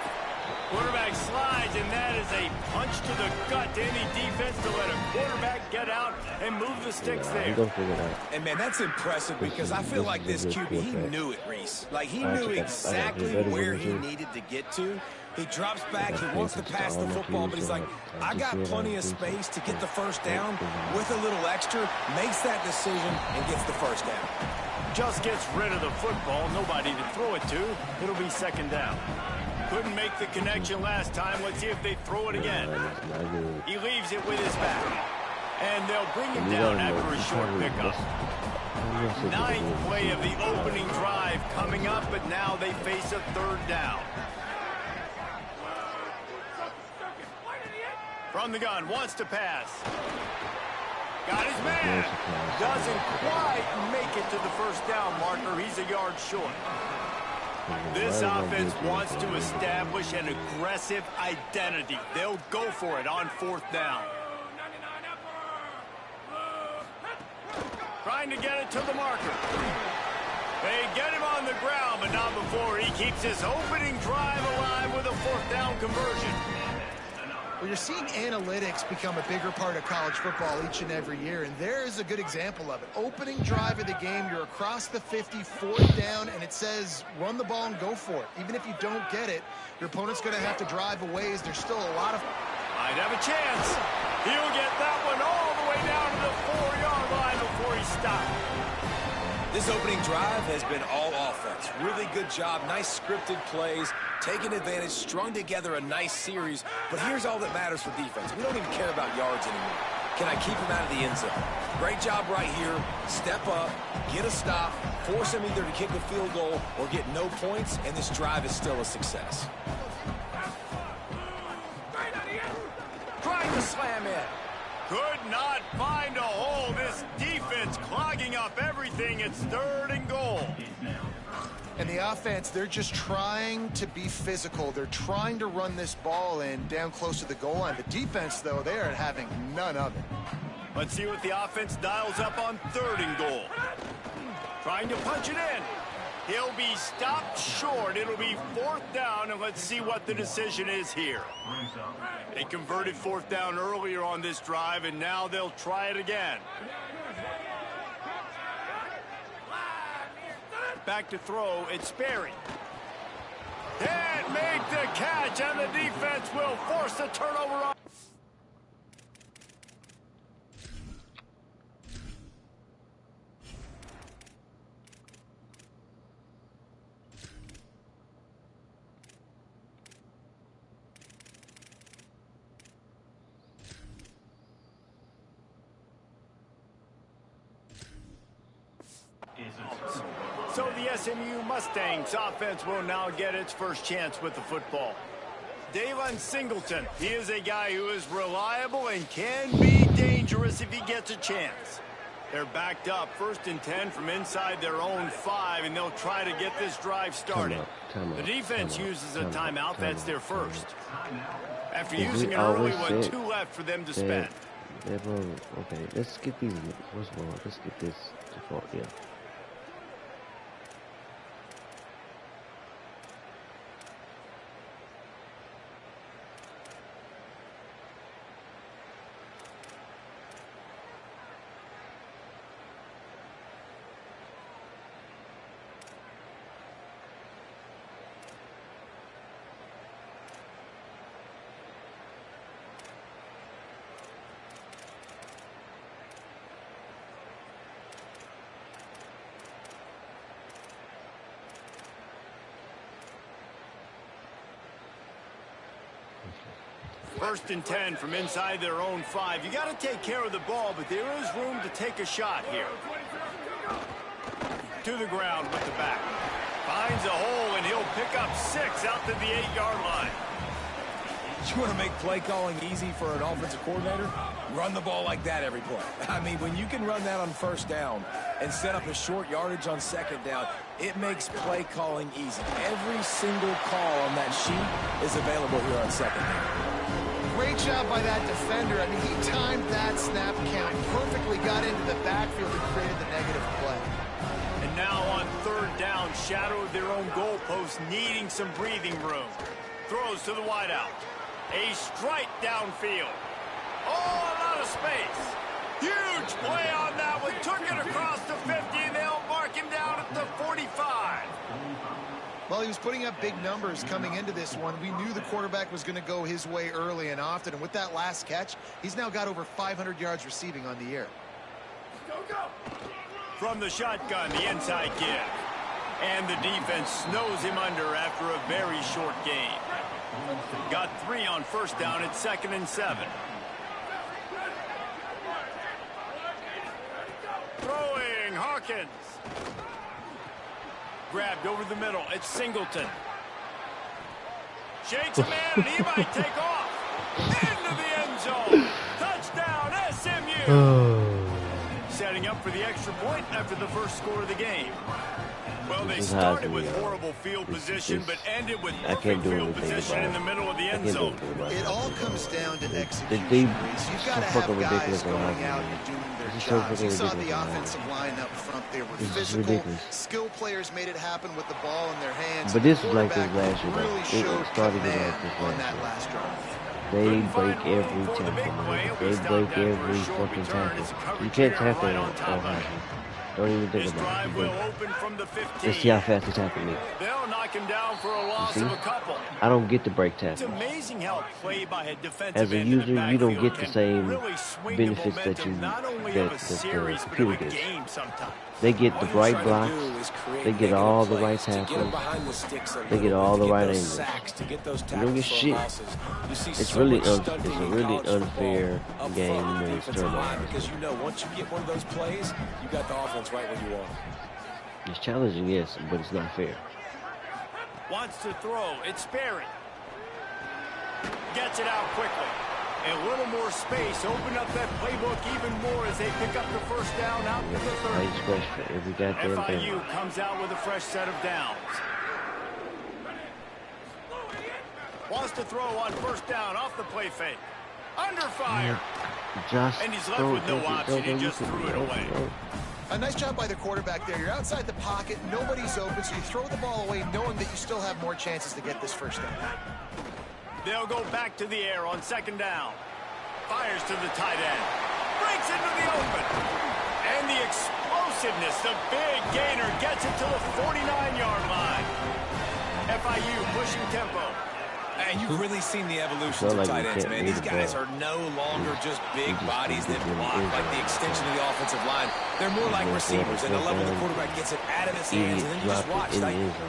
Speaker 2: Quarterback slides, and that is a punch to the gut to any defense to let a quarterback get out and move the sticks there.
Speaker 5: And, man, that's impressive because I feel like this QB, he knew it, Reese. Like, he knew exactly where he needed to get to. He drops back, he wants to pass the football, but he's like, I got plenty of space to get the first down. With a little extra, makes that decision and gets the first down.
Speaker 2: Just gets rid of the football, nobody to throw it to. It'll be 2nd down. Couldn't make the connection last time. Let's see if they throw it again. He leaves it with his back. And they'll bring him down after a short pickup. 9th play of the opening drive coming up, but now they face a 3rd down. From the gun, wants to pass. Got his man. Doesn't quite make it to the first down marker. He's a yard short. This offense wants to establish an aggressive identity. They'll go for it on 4th down. Trying to get it to the marker. They get him on the ground, but not before he keeps his opening drive alive with a 4th down conversion.
Speaker 4: Well, you're seeing analytics become a bigger part of college football each and every year, and there is a good example of it. Opening drive of the game, you're across the 50, 4th down, and it says run the ball and go for it. Even if you don't get it, your opponent's going to have to drive a ways. There's still a lot of...
Speaker 2: Might have a chance. He'll get that one all the way down to the 4-yard line before he stops.
Speaker 5: This opening drive has been all offense. Really good job, nice scripted plays, taking advantage, strung together a nice series. But here's all that matters for defense. We don't even care about yards anymore. Can I keep him out of the end zone? Great job right here. Step up, get a stop, force him either to kick a field goal or get no points, and this drive is still a success.
Speaker 2: Trying to slam in. Could not find a hole. This defense clogging up everything. It's 3rd and goal.
Speaker 4: And the offense, they're just trying to be physical. They're trying to run this ball in down close to the goal line. The defense, though, they are having none of it.
Speaker 2: Let's see what the offense dials up on 3rd and goal. Trying to punch it in. He'll be stopped short. It'll be 4th down, and let's see what the decision is here. They converted 4th down earlier on this drive, and now they'll try it again. Back to throw, it's Sperry. Can't make the catch, and the defense will force the turnover on. So the SMU Mustangs offense will now get its first chance with the football. Dalen Singleton, he is a guy who is reliable and can be dangerous if he gets a chance. They're backed up 1st and 10 from inside their own 5, and they'll try to get this drive started. The defense uses a timeout. That's their first. After using it early, 2 left for them to spend.
Speaker 1: Okay, let's get these. Let's get this default, yeah.
Speaker 2: First and 10 from inside their own 5. You got to take care of the ball, but there is room to take a shot here. To the ground with the back. Finds a hole, and he'll pick up 6 out to the 8-yard line.
Speaker 5: You want to make play calling easy for an offensive coordinator? Run the ball like that every play. I mean, when you can run that on first down and set up a short yardage on second down, it makes play calling easy. Every single call on that sheet is available here on second down.
Speaker 4: Great job by that defender. I mean, he timed that snap count perfectly, got into the backfield and created the negative play.
Speaker 2: And now on third down, shadow of their own goalpost, needing some breathing room. Throws to the wideout. A strike downfield. Oh, a lot of space. Huge play on that one. Took it across the 50, and they'll mark him down at the 45.
Speaker 4: Well, he was putting up big numbers coming into this one. We knew the quarterback was going to go his way early and often. And with that last catch, he's now got over 500 yards receiving on the year.
Speaker 2: From the shotgun, the inside give. And the defense snows him under after a very short gain. Got 3 on first down at 2nd and 7. Throwing, Hawkins. Grabbed over the middle. It's Singleton. Shakes a man, and he might take off. Into the end zone. Touchdown, SMU. Setting up for the extra point after the first score of the game. Well, they started with horrible field position, but ended with perfect field position in the middle of the end zone.
Speaker 4: It all comes down to execution. You've got to have guys going out and doing their jobs. You saw the offensive line up front. They were physical. Skill players made it happen with the ball in their hands.
Speaker 1: But this is like this last year.
Speaker 4: Really showed command on that last drive.
Speaker 1: They break every tackle, man. They break every fucking tackle. You can't tackle on Don't even think about it. Just see how fast they tackle me.
Speaker 2: They'll knock him down for a loss of a couple.
Speaker 1: I don't get the break tackle.
Speaker 2: It's amazing how play by a defensive
Speaker 1: As a
Speaker 2: end in the
Speaker 1: user, you don't
Speaker 2: backfield
Speaker 1: get the same
Speaker 2: really swing
Speaker 1: benefits
Speaker 2: the
Speaker 1: that
Speaker 2: momentum, not only
Speaker 1: the
Speaker 2: of a series, but of
Speaker 1: computer
Speaker 2: a
Speaker 1: gets.
Speaker 2: game sometimes.
Speaker 1: They get the right blocks. They get all the right tackles. They get all the right angles. You don't get shit. It's really it's a really unfair game when it's turned on.
Speaker 5: Because you know once you get one of those plays, you got the offense right where you want it.
Speaker 1: It's challenging, yes, but it's not fair.
Speaker 2: Wants to throw. It's Sperry. Gets it out quickly. A little more space. Open up that playbook even more as they pick up the first down out to the 30. FIU comes out with a fresh set of downs. Wants to throw on first down off the play fake. Under fire. And he's left with no option. He just threw it away.
Speaker 4: A nice job by the quarterback there. You're outside the pocket. Nobody's open, so you throw the ball away knowing that you still have more chances to get this first down.
Speaker 2: They'll go back to the air on second down. Fires to the tight end. Breaks into the open. And the explosiveness, the big gainer gets it to the 49-yard line. FIU pushing tempo.
Speaker 5: And you've really seen the evolution of tight ends, man. These guys are no longer just big bodies that block like the extension of the offensive line. They're more like receivers, and the level the quarterback gets it out of his hands, and then you just watch.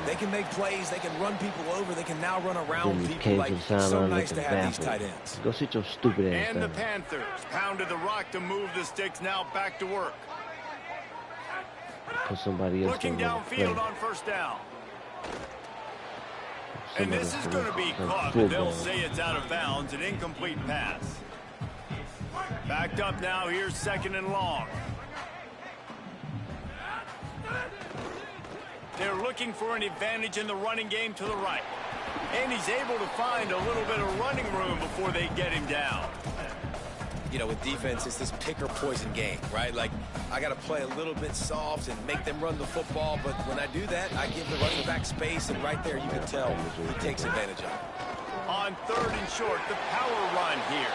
Speaker 5: They can make plays. They can run people over. They can now run around people. Like, it's so nice to have these tight ends.
Speaker 1: Go sit your stupid ass
Speaker 2: down. And the Panthers pounded the rock to move the sticks, now back to work.
Speaker 1: Put somebody else
Speaker 2: looking downfield on first down. And this is going to be caught, but they'll say it's out of bounds, an incomplete pass. Backed up now, here's second and long. They're looking for an advantage in the running game to the right. And he's able to find a little bit of running room before they get him down.
Speaker 5: You know, with defense, it's this pick or poison game, right? Like, I got to play a little bit soft and make them run the football, but when I do that, I give the running back space, and right there you can tell he takes advantage of it.
Speaker 2: On third and short, the power run here.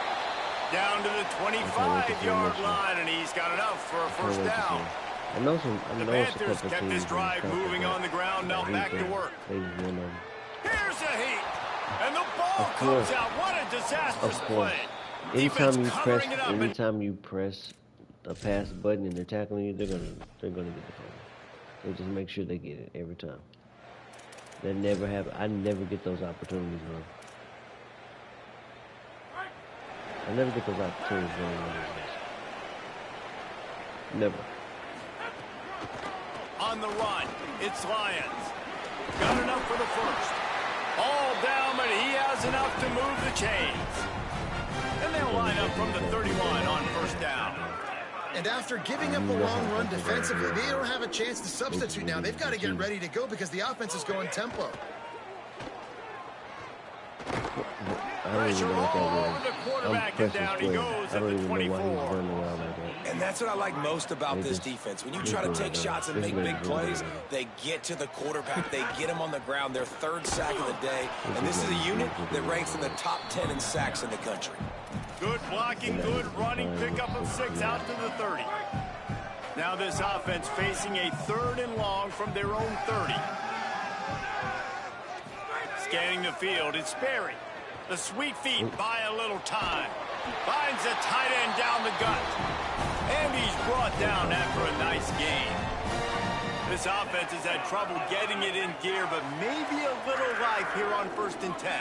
Speaker 2: Down to the 25-yard line, and he's got enough for a first down. The Panthers kept this drive moving on the ground, now back to work. Here's a heat, and the ball comes out. What a disastrous play.
Speaker 1: Anytime you press a pass button and they're tackling you, they're gonna get the ball. They just make sure they get it every time. That never happen. I never get those opportunities, man. I never get those opportunities running like this. Never.
Speaker 2: On the run, it's Lions. Got enough for the first. All down, but he has enough to move the chains. And they'll line up from the 31 on first down.
Speaker 4: And after giving up a long run defensively, they don't have a chance to substitute now. They've got to get ready to go because the offense is going tempo.
Speaker 2: Pressure all over the quarterback, and down he goes at the 24.
Speaker 5: And that's what I like most about this defense. When you try to take shots and make big plays, they get to the quarterback. They get him on the ground. Their third sack of the day. And this is a unit that ranks in the top 10 in sacks in the country.
Speaker 2: Good blocking, good running, pickup of 6 out to the 30. Now this offense facing a 3rd and long from their own 30. Scanning the field, it's Sperry. The sweet feet buy a little time. Finds a tight end down the gut. And he's brought down after a nice gain. This offense has had trouble getting it in gear, but maybe a little life here on 1st and 10.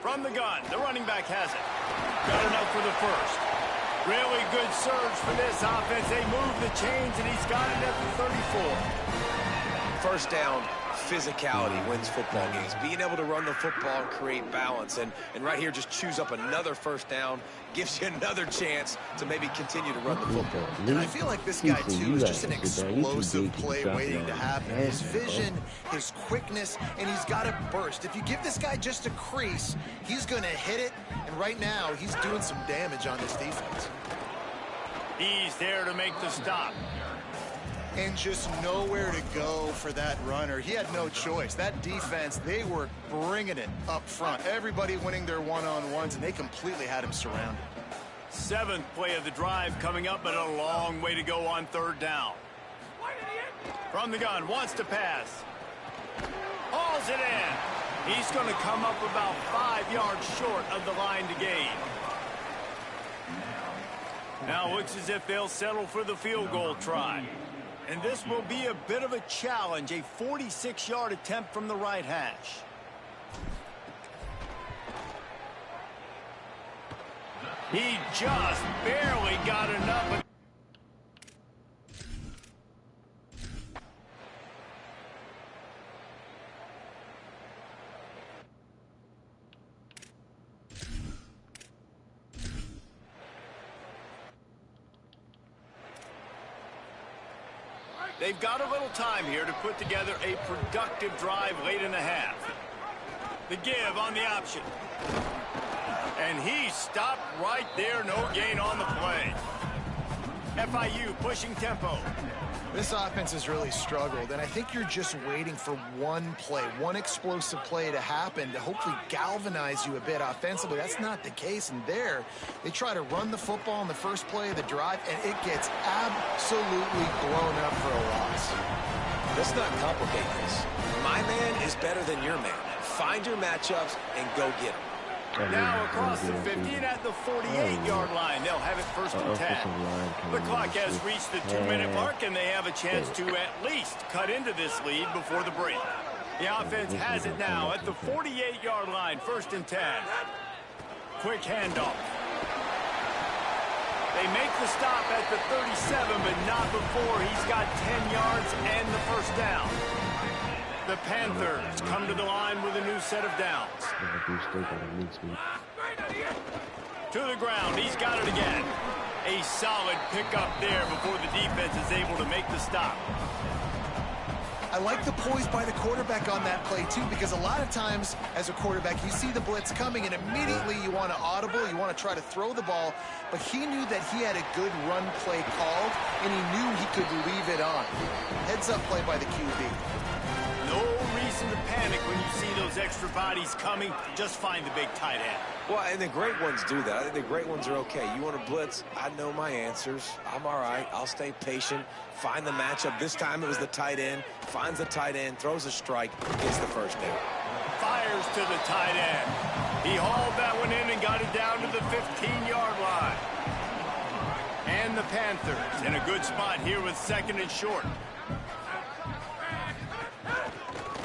Speaker 2: From the gun, the running back has it. Got enough for the first. Really good surge for this offense. They move the chains, and he's got it at the 34.
Speaker 5: First down, physicality wins football games. Being able to run the football and create balance. And right here, just choose up another first down. Gives you another chance to maybe continue to run the football.
Speaker 4: And I feel like this guy, too, is just an explosive play waiting to happen. His vision, his quickness, and he's got a burst. If you give this guy just a crease, he's going to hit it. And right now, he's doing some damage on this defense.
Speaker 2: He's there to make the stop.
Speaker 4: And just nowhere to go for that runner. He had no choice. That defense, they were bringing it up front. Everybody winning their one-on-ones, and they completely had him surrounded.
Speaker 2: 7th play of the drive coming up, but a long way to go on 3rd down. From the gun, wants to pass. Hauls it in. He's going to come up about 5 yards short of the line to gain. Now looks as if they'll settle for the field goal try. And this will be a bit of a challenge, a 46-yard attempt from the right hash. He just barely got enough. They've got a little time here to put together a productive drive late in the half. The give on the option. And he stopped right there, no gain on the play. FIU pushing tempo.
Speaker 4: This offense has really struggled, and I think you're just waiting for one play, one explosive play to happen to hopefully galvanize you a bit offensively. That's not the case, and there, they try to run the football in the first play of the drive, and it gets absolutely blown up for a loss.
Speaker 5: Let's not complicate this. My man is better than your man. Find your matchups and go get them.
Speaker 2: Now across the 50 and at the 48-yard line, they'll have it 1st and 10. The clock has reached the 2-minute mark, and they have a chance to at least cut into this lead before the break. The offense has it now at the 48-yard line, 1st and 10. Quick handoff. They make the stop at the 37, but not before he's got 10 yards and the first down. The Panthers come to the line with a new set of downs. To the ground, he's got it again. A solid pickup there before the defense is able to make the stop.
Speaker 4: I like the poise by the quarterback on that play, too, because a lot of times as a quarterback, you see the blitz coming, and immediately you want to audible, you want to try to throw the ball, but he knew that he had a good run play called, and he knew he could leave it on. Heads-up play by the QB.
Speaker 2: No reason to panic when you see those extra bodies coming. Just find the big tight end.
Speaker 5: Well, and the great ones do that. I think the great ones are okay. You want to blitz? I know my answers. I'm all right. I'll stay patient. Find the matchup. This time it was the tight end. Finds the tight end, throws a strike, gets the first down.
Speaker 2: Fires to the tight end. He hauled that one in and got it down to the 15-yard line. And the Panthers in a good spot here with 2nd and short.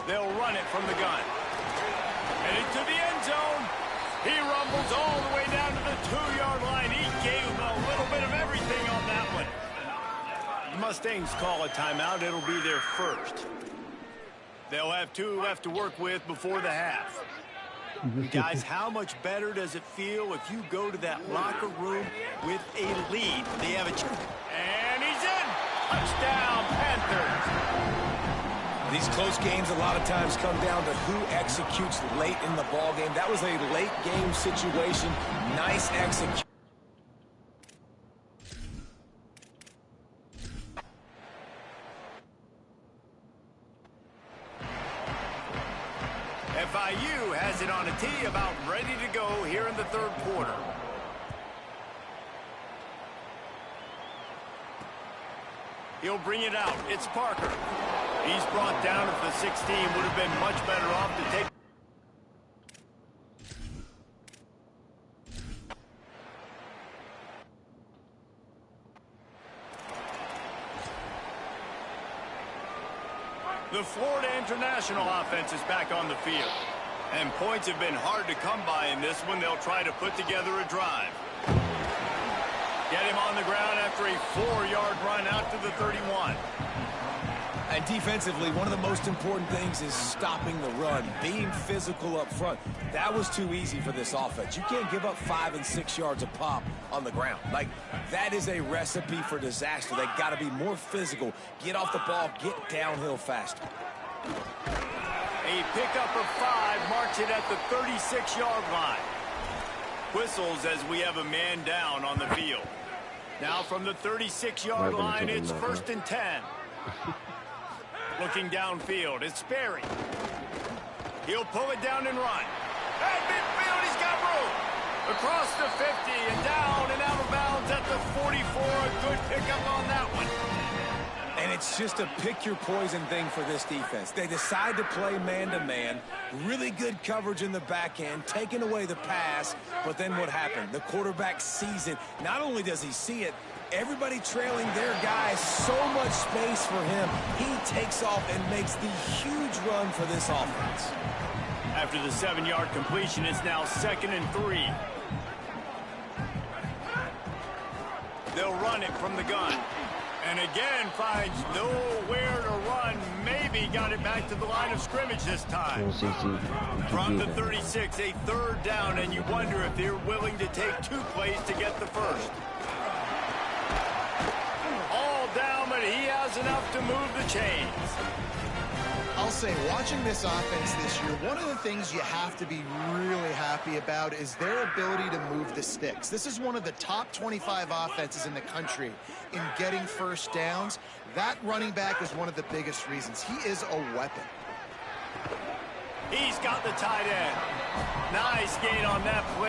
Speaker 2: They'll run it from the gun. Headed to the end zone. He rumbles all the way down to the 2-yard line. He gave him a little bit of everything on that one. The Mustangs call a timeout. It'll be their first. They'll have 2 left to work with before the half. Guys, how much better does it feel if you go to that locker room with a lead? They have a chance. And he's in. Touchdown, Panthers.
Speaker 5: These close games a lot of times come down to who executes late in the ball game. That was a late game situation. Nice execution.
Speaker 2: FIU has it on a tee, about ready to go here in the third quarter. He'll bring it out. It's Parker. He's brought down at the 16. Would have been much better off to take. The Florida International offense is back on the field. And points have been hard to come by in this one. They'll try to put together a drive. Get him on the ground after a 4-yard run out to the 31.
Speaker 5: And defensively, one of the most important things is stopping the run, being physical up front. That was too easy for this offense. You can't give up 5 and 6 yards a pop on the ground. Like, that is a recipe for disaster. They got to be more physical, get off the ball, get downhill faster.
Speaker 2: A pickup of 5 marks it at the 36-yard line. Whistles as we have a man down on the field. Now from the 36-yard line, it's 1st and 10. Looking downfield, it's Sperry. He'll pull it down and run. At midfield, he's got room. Across the 50 and down and out of bounds at the 44. A good pickup on that one.
Speaker 5: And it's just a pick-your-poison thing for this defense. They decide to play man-to-man, really good coverage in the back end, taking away the pass, but then what happened? The quarterback sees it. Not only does he see it, everybody trailing their guys, so much space for him. He takes off and makes the huge run for this offense.
Speaker 2: After the 7-yard completion, it's now 2nd and 3. They'll run it from the gun. And again, finds nowhere to run. Maybe got it back to the line of scrimmage this time. From the 36, a 3rd down, and you wonder if they're willing to take 2 plays to get the first. All down, but he has enough to move the chains.
Speaker 4: I'll say, watching this offense this year, one of the things you have to be really happy about is their ability to move the sticks. This is one of the top 25 offenses in the country in getting first downs. That running back is one of the biggest reasons. He is a weapon.
Speaker 2: He's got the tight end. Nice gain on that play.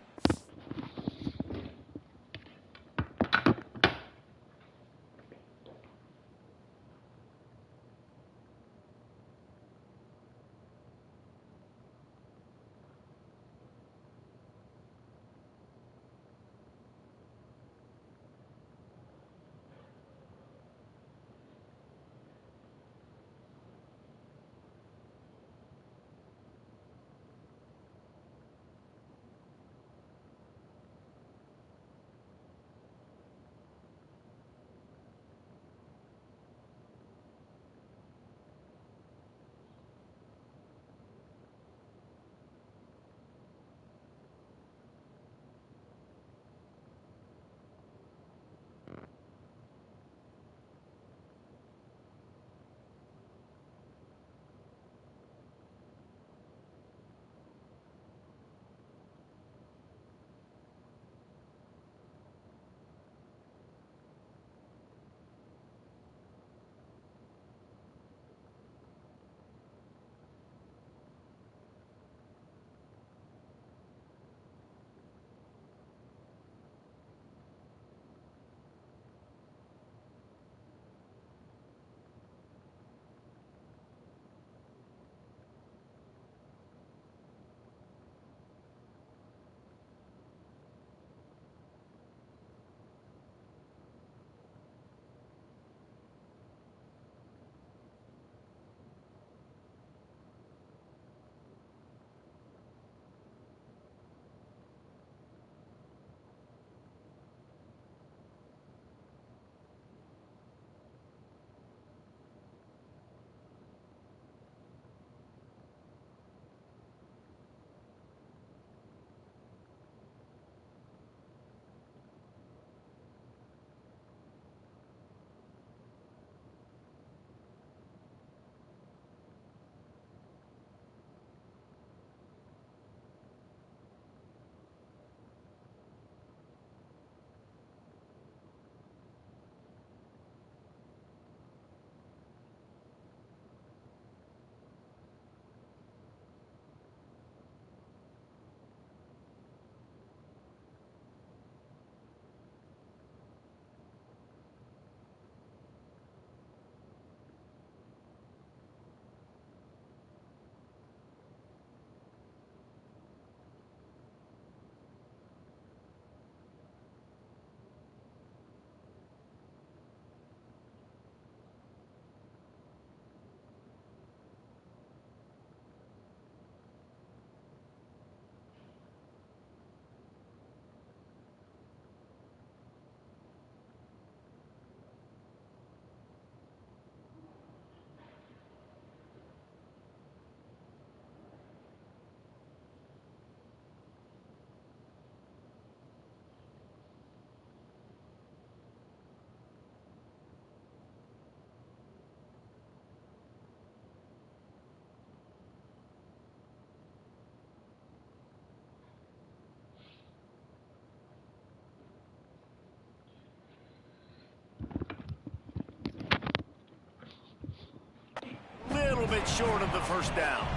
Speaker 2: but short of the first down.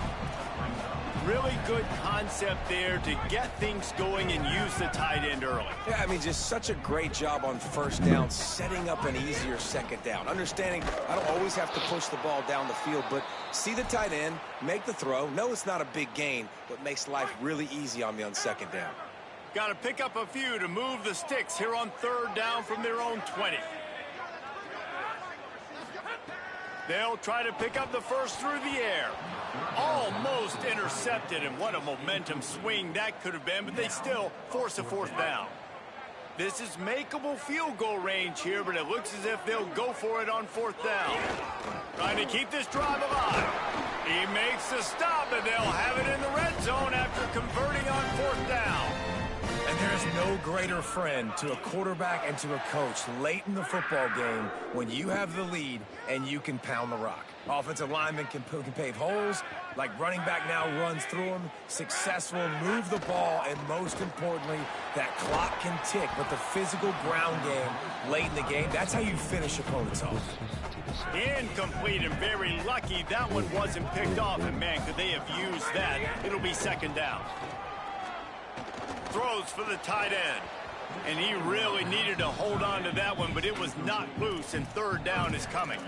Speaker 2: Really good concept there to get things going and use the tight end early.
Speaker 5: Yeah, I mean, just such a great job on first down, setting up an easier second down. Understanding I don't always have to push the ball down the field, but see the tight end, make the throw. No, it's not a big gain, but makes life really easy on me on second down.
Speaker 2: Got to pick up a few to move the sticks here on third down from their own 20. They'll try to pick up the first through the air. Almost intercepted, and what a momentum swing that could have been, but they still force a fourth down. This is makeable field goal range here, but it looks as if they'll go for it on fourth down. Trying to keep this drive alive. He makes the stop, and they'll have it in the red zone after converting on fourth down.
Speaker 5: And there is no greater friend to a quarterback and to a coach late in the football game when you have the lead and you can pound the rock. Offensive linemen can pave holes, like running back now runs through them, successful, move the ball, and most importantly, that clock can tick. But the physical ground game late in the game, that's how you finish opponents off.
Speaker 2: Incomplete, and very lucky that one wasn't picked off, and man, could they have used that. It'll be second down. Throws for the tight end. And he really needed to hold on to that one, but it was knocked loose, and third down is coming.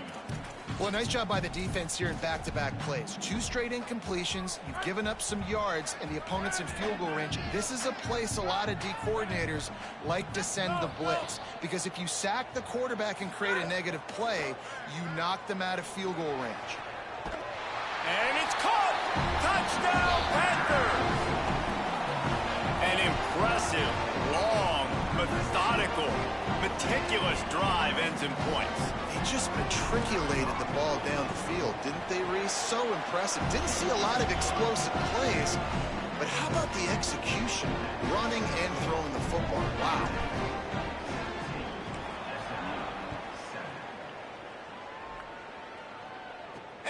Speaker 4: Well, nice job by the defense here in back-to-back plays. 2 straight incompletions. You've given up some yards, and the opponent's in field goal range. This is a place a lot of D coordinators like to send the blitz, because if you sack the quarterback and create a negative play, you knock them out of field goal range.
Speaker 2: And it's caught! Touchdown, Panthers! An impressive, long, methodical, meticulous drive ends in points.
Speaker 4: They just matriculated the ball down the field, didn't they, Reese? So impressive. Didn't see a lot of explosive plays, but how about the execution? Running and throwing the football. Wow.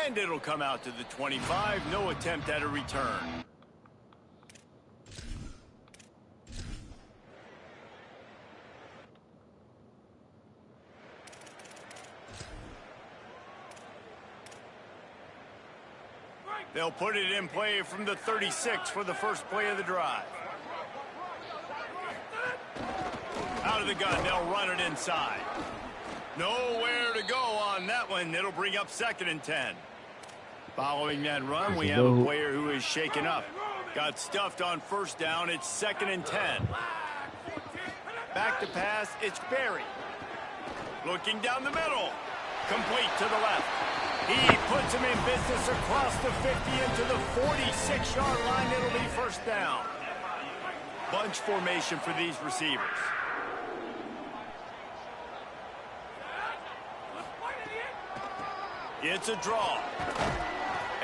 Speaker 2: And it'll come out to the 25. No attempt at a return. They'll put it in play from the 36 for the first play of the drive. Out of the gun, they'll run it inside. Nowhere to go on that one. It'll bring up second and 10. Following that run, we have a player who is shaken up. Got stuffed on first down. It's second and 10. Back to pass, it's Berry. Looking down the middle. Complete to the left. He puts him in business across the 50 into the 46-yard line. It'll be first down. Bunch formation for these receivers. It's a draw.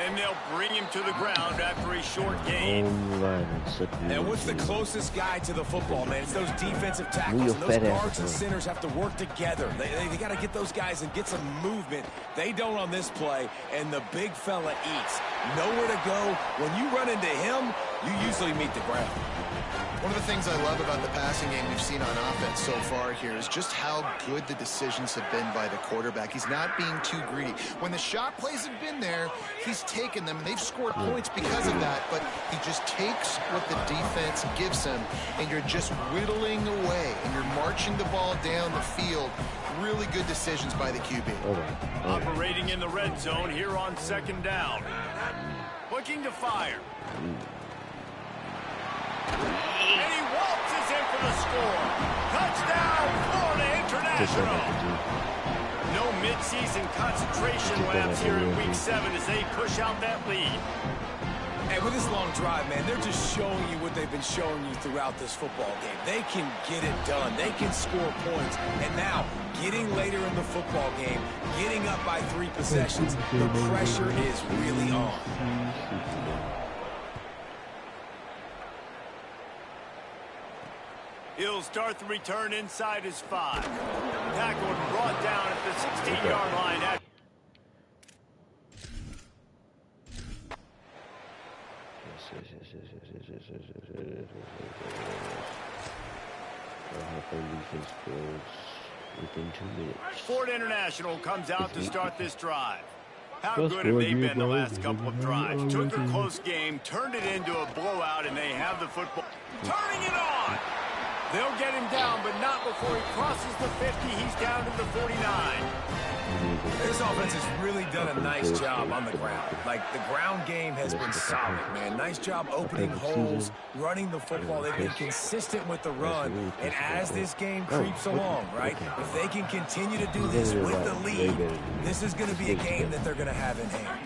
Speaker 2: And they'll bring him to the ground after a short gain.
Speaker 5: And what's the closest guy to the football, man? It's those defensive tackles. And those guards and centers have to work together. They got to get those guys and get some movement. They don't on this play, and the big fella eats. Nowhere to go. When you run into him, you usually meet the ground.
Speaker 4: One of the things I love about the passing game we've seen on offense so far here is just how good the decisions have been by the quarterback. He's not being too greedy. When the shot plays have been there, he's taken them. They've scored points because of that, but he just takes what the defense gives him, and you're just whittling away, and you're marching the ball down the field. Really good decisions by the QB.
Speaker 2: Operating in the red zone here on second down. Looking to fire. And he waltzes in for the score. Touchdown, Florida International. No midseason concentration laps here in Week 7 as they push out that lead.
Speaker 5: And with this long drive, man, they're just showing you what they've been showing you throughout this football game. They can get it done. They can score points. And now, getting later in the football game, getting up by 3 possessions, the pressure is really on.
Speaker 2: He'll start the return inside his 5. Tackled and brought down at the 16-yard line.
Speaker 1: Within 2 minutes.
Speaker 2: Florida International comes out to start this drive. How good have they been the last couple of drives? Took a close game, turned it into a blowout, and they have the football. Turning it on! They'll get him down, but not before he crosses the 50. He's down to the 49.
Speaker 5: This offense has really done a nice job on the ground. Like, the ground game has been solid, man. Nice job opening holes, running the football. They've been consistent with the run. And as this game creeps along, right, if they can continue to do this with the lead, this is going to be a game that they're going to have in hand.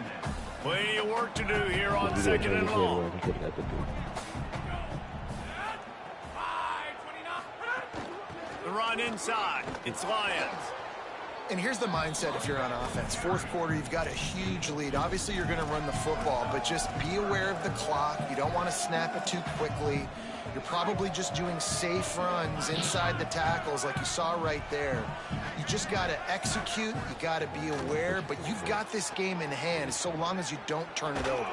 Speaker 2: Plenty of work to do here on 2nd and long. The run inside. It's Lions.
Speaker 4: And here's the mindset if you're on offense. Fourth quarter, you've got a huge lead. Obviously, you're going to run the football, but just be aware of the clock. You don't want to snap it too quickly. You're probably just doing safe runs inside the tackles like you saw right there. You just got to execute. You got to be aware, but you've got this game in hand so long as you don't turn it over.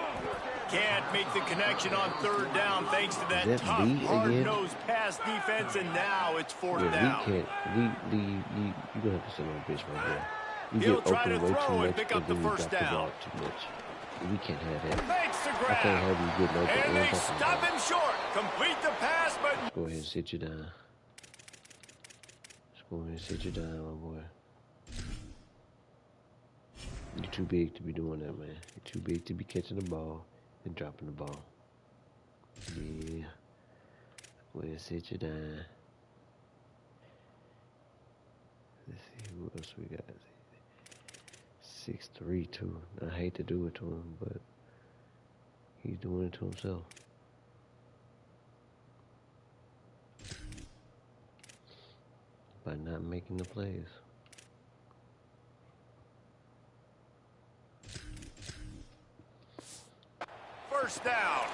Speaker 2: Can't make the connection on 3rd down thanks to that tough, hard-nosed pass defense, and now it's 4th down.
Speaker 1: You don't have to sit on a bitch right there. You
Speaker 2: He'll
Speaker 1: get
Speaker 2: try
Speaker 1: open
Speaker 2: to
Speaker 1: way
Speaker 2: throw
Speaker 1: too
Speaker 2: and
Speaker 1: much,
Speaker 2: pick up the
Speaker 1: then you
Speaker 2: first
Speaker 1: drop the
Speaker 2: down.
Speaker 1: ball too much. We can't have that.
Speaker 2: Makes the
Speaker 1: I
Speaker 2: grab.
Speaker 1: can't have you getting open.
Speaker 2: And they stop him short. Complete the pass, but...
Speaker 1: Go ahead and sit you down. Just go ahead and sit you down, my boy. You're too big to be doing that, man. You're too big to be catching the ball and dropping the ball. Yeah. Go ahead and sit you down. Let's see who else we got. 6'3" too. I hate to do it to him, but he's doing it to himself. By not making the plays.
Speaker 2: First down.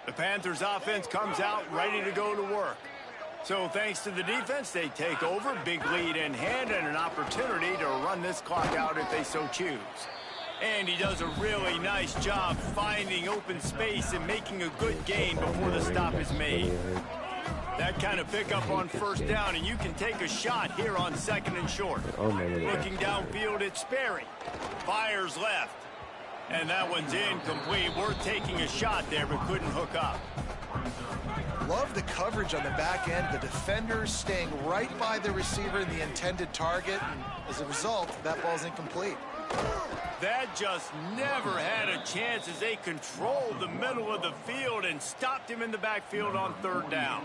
Speaker 2: The Panthers offense comes out ready to go to work. So thanks to the defense, they take over, big lead in hand, and an opportunity to run this clock out if they so choose. And he does a really nice job finding open space and making a good gain before the stop is made. That kind of pickup on 1st down, and you can take a shot here on 2nd and short. Looking downfield, it's Sperry. Fires left. And that one's incomplete. Worth taking a shot there, but couldn't hook up.
Speaker 4: Love the coverage on the back end. The defenders staying right by the receiver in the intended target. And as a result, that ball's incomplete.
Speaker 2: That just never had a chance as they controlled the middle of the field and stopped him in the backfield on 3rd down.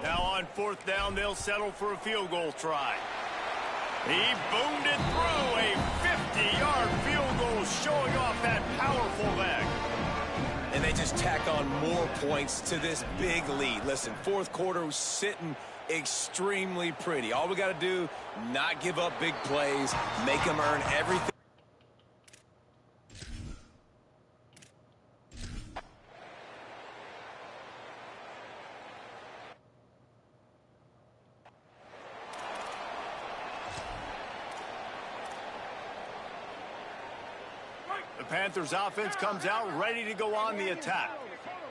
Speaker 2: Now on 4th down, they'll settle for a field goal try. He boomed it through a 50-yard field goal, showing off that powerful leg.
Speaker 5: And they just tack on more points to this big lead. Listen, 4th quarter was sitting extremely pretty. All we got to do, not give up big plays, make them earn everything.
Speaker 2: The Panthers offense comes out ready to go on the attack.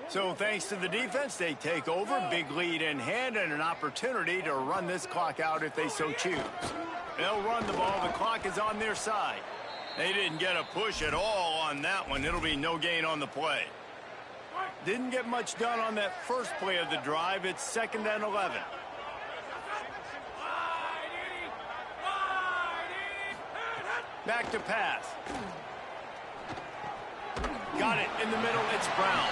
Speaker 2: So thanks to the defense, they take over, big lead in hand, and an opportunity to run this clock out if they so choose. They'll run the ball. The clock is on their side. They didn't get a push at all on that one. It'll be no gain on the play. Didn't get much done on that first play of the drive. It's 2nd and 11. Back to pass. Got it in the middle. It's Brown.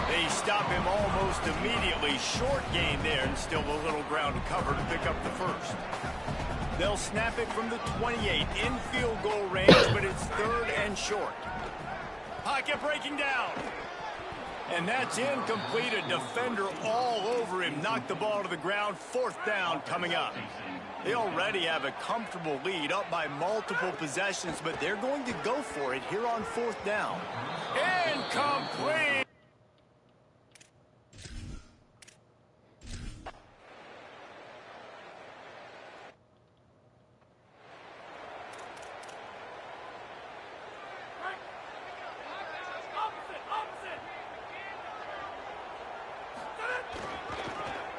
Speaker 2: They stop him almost immediately. Short gain there, and still a little ground to cover to pick up the first. They'll snap it from the 28 in field goal range, but it's 3rd and short. Pocket breaking down. And that's incomplete. A defender all over him. Knocked the ball to the ground. 4th down coming up. They already have a comfortable lead, up by multiple possessions, but they're going to go for it here on 4th down. Incomplete!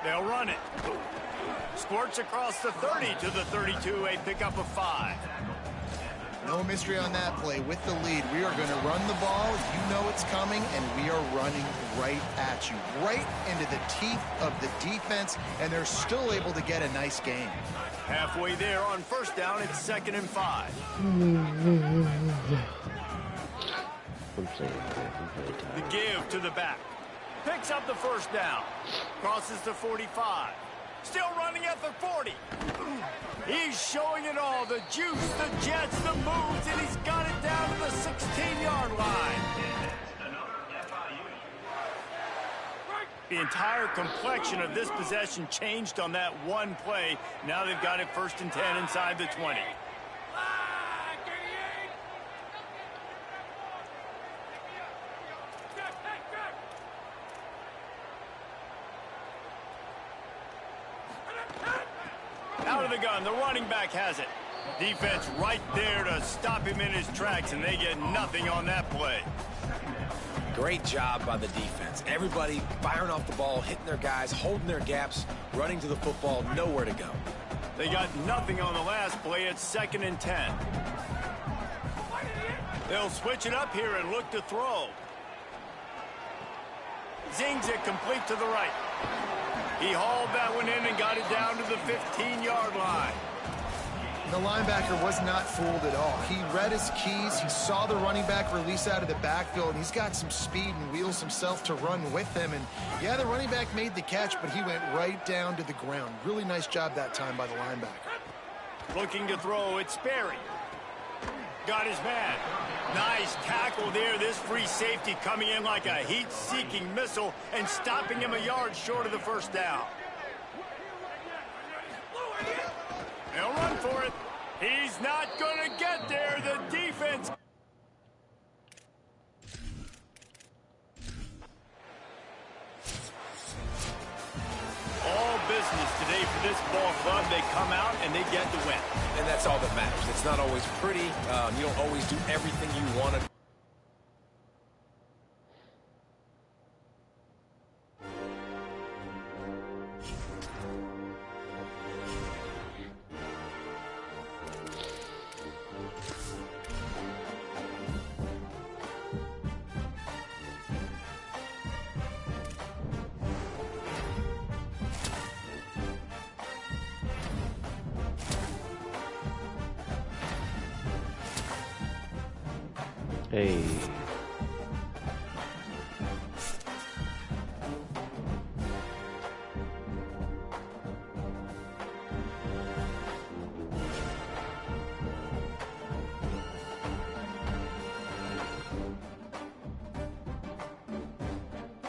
Speaker 2: They'll run it. Squirts across the 30 to the 32, a pickup of 5.
Speaker 4: No mystery on that play. With the lead, we are going to run the ball. You know it's coming, and we are running right at you, right into the teeth of the defense, and they're still able to get a nice game.
Speaker 2: Halfway there on first down, it's 2nd and 5. The give to the back. Picks up the first down. Crosses the 45. Still running at the 40. He's showing it all. The juice, the jets, the moves, and he's got it down to the 16-yard line. The entire complexion of this possession changed on that one play. Now they've got it 1st and 10 inside the 20. Out of the gun, the running back has it. Defense right there to stop him in his tracks, and they get nothing on that play.
Speaker 5: Great job by the defense. Everybody firing off the ball, hitting their guys, holding their gaps, running to the football, nowhere to go.
Speaker 2: They got nothing on the last play. It's 2nd and 10. They'll switch it up here and look to throw. Zings it complete to the right. He hauled that one in and got it down to the 15-yard line.
Speaker 4: The linebacker was not fooled at all. He read his keys. He saw the running back release out of the backfield, and he's got some speed and wheels himself to run with him. And, yeah, the running back made the catch, but he went right down to the ground. Really nice job that time by the linebacker.
Speaker 2: Looking to throw, it's Sperry. Got his man. Nice tackle there. This free safety coming in like a heat-seeking missile and stopping him a yard short of the first down. They'll run for it. He's not going to get there. The defense. All business today for this ball club. They come out and they get the win.
Speaker 5: And that's all that matters. It's not always pretty. You don't always do everything you want to.
Speaker 1: Hey.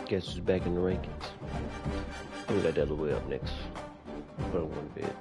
Speaker 1: Guess who's back in the rankings? We got that way up next for one bit.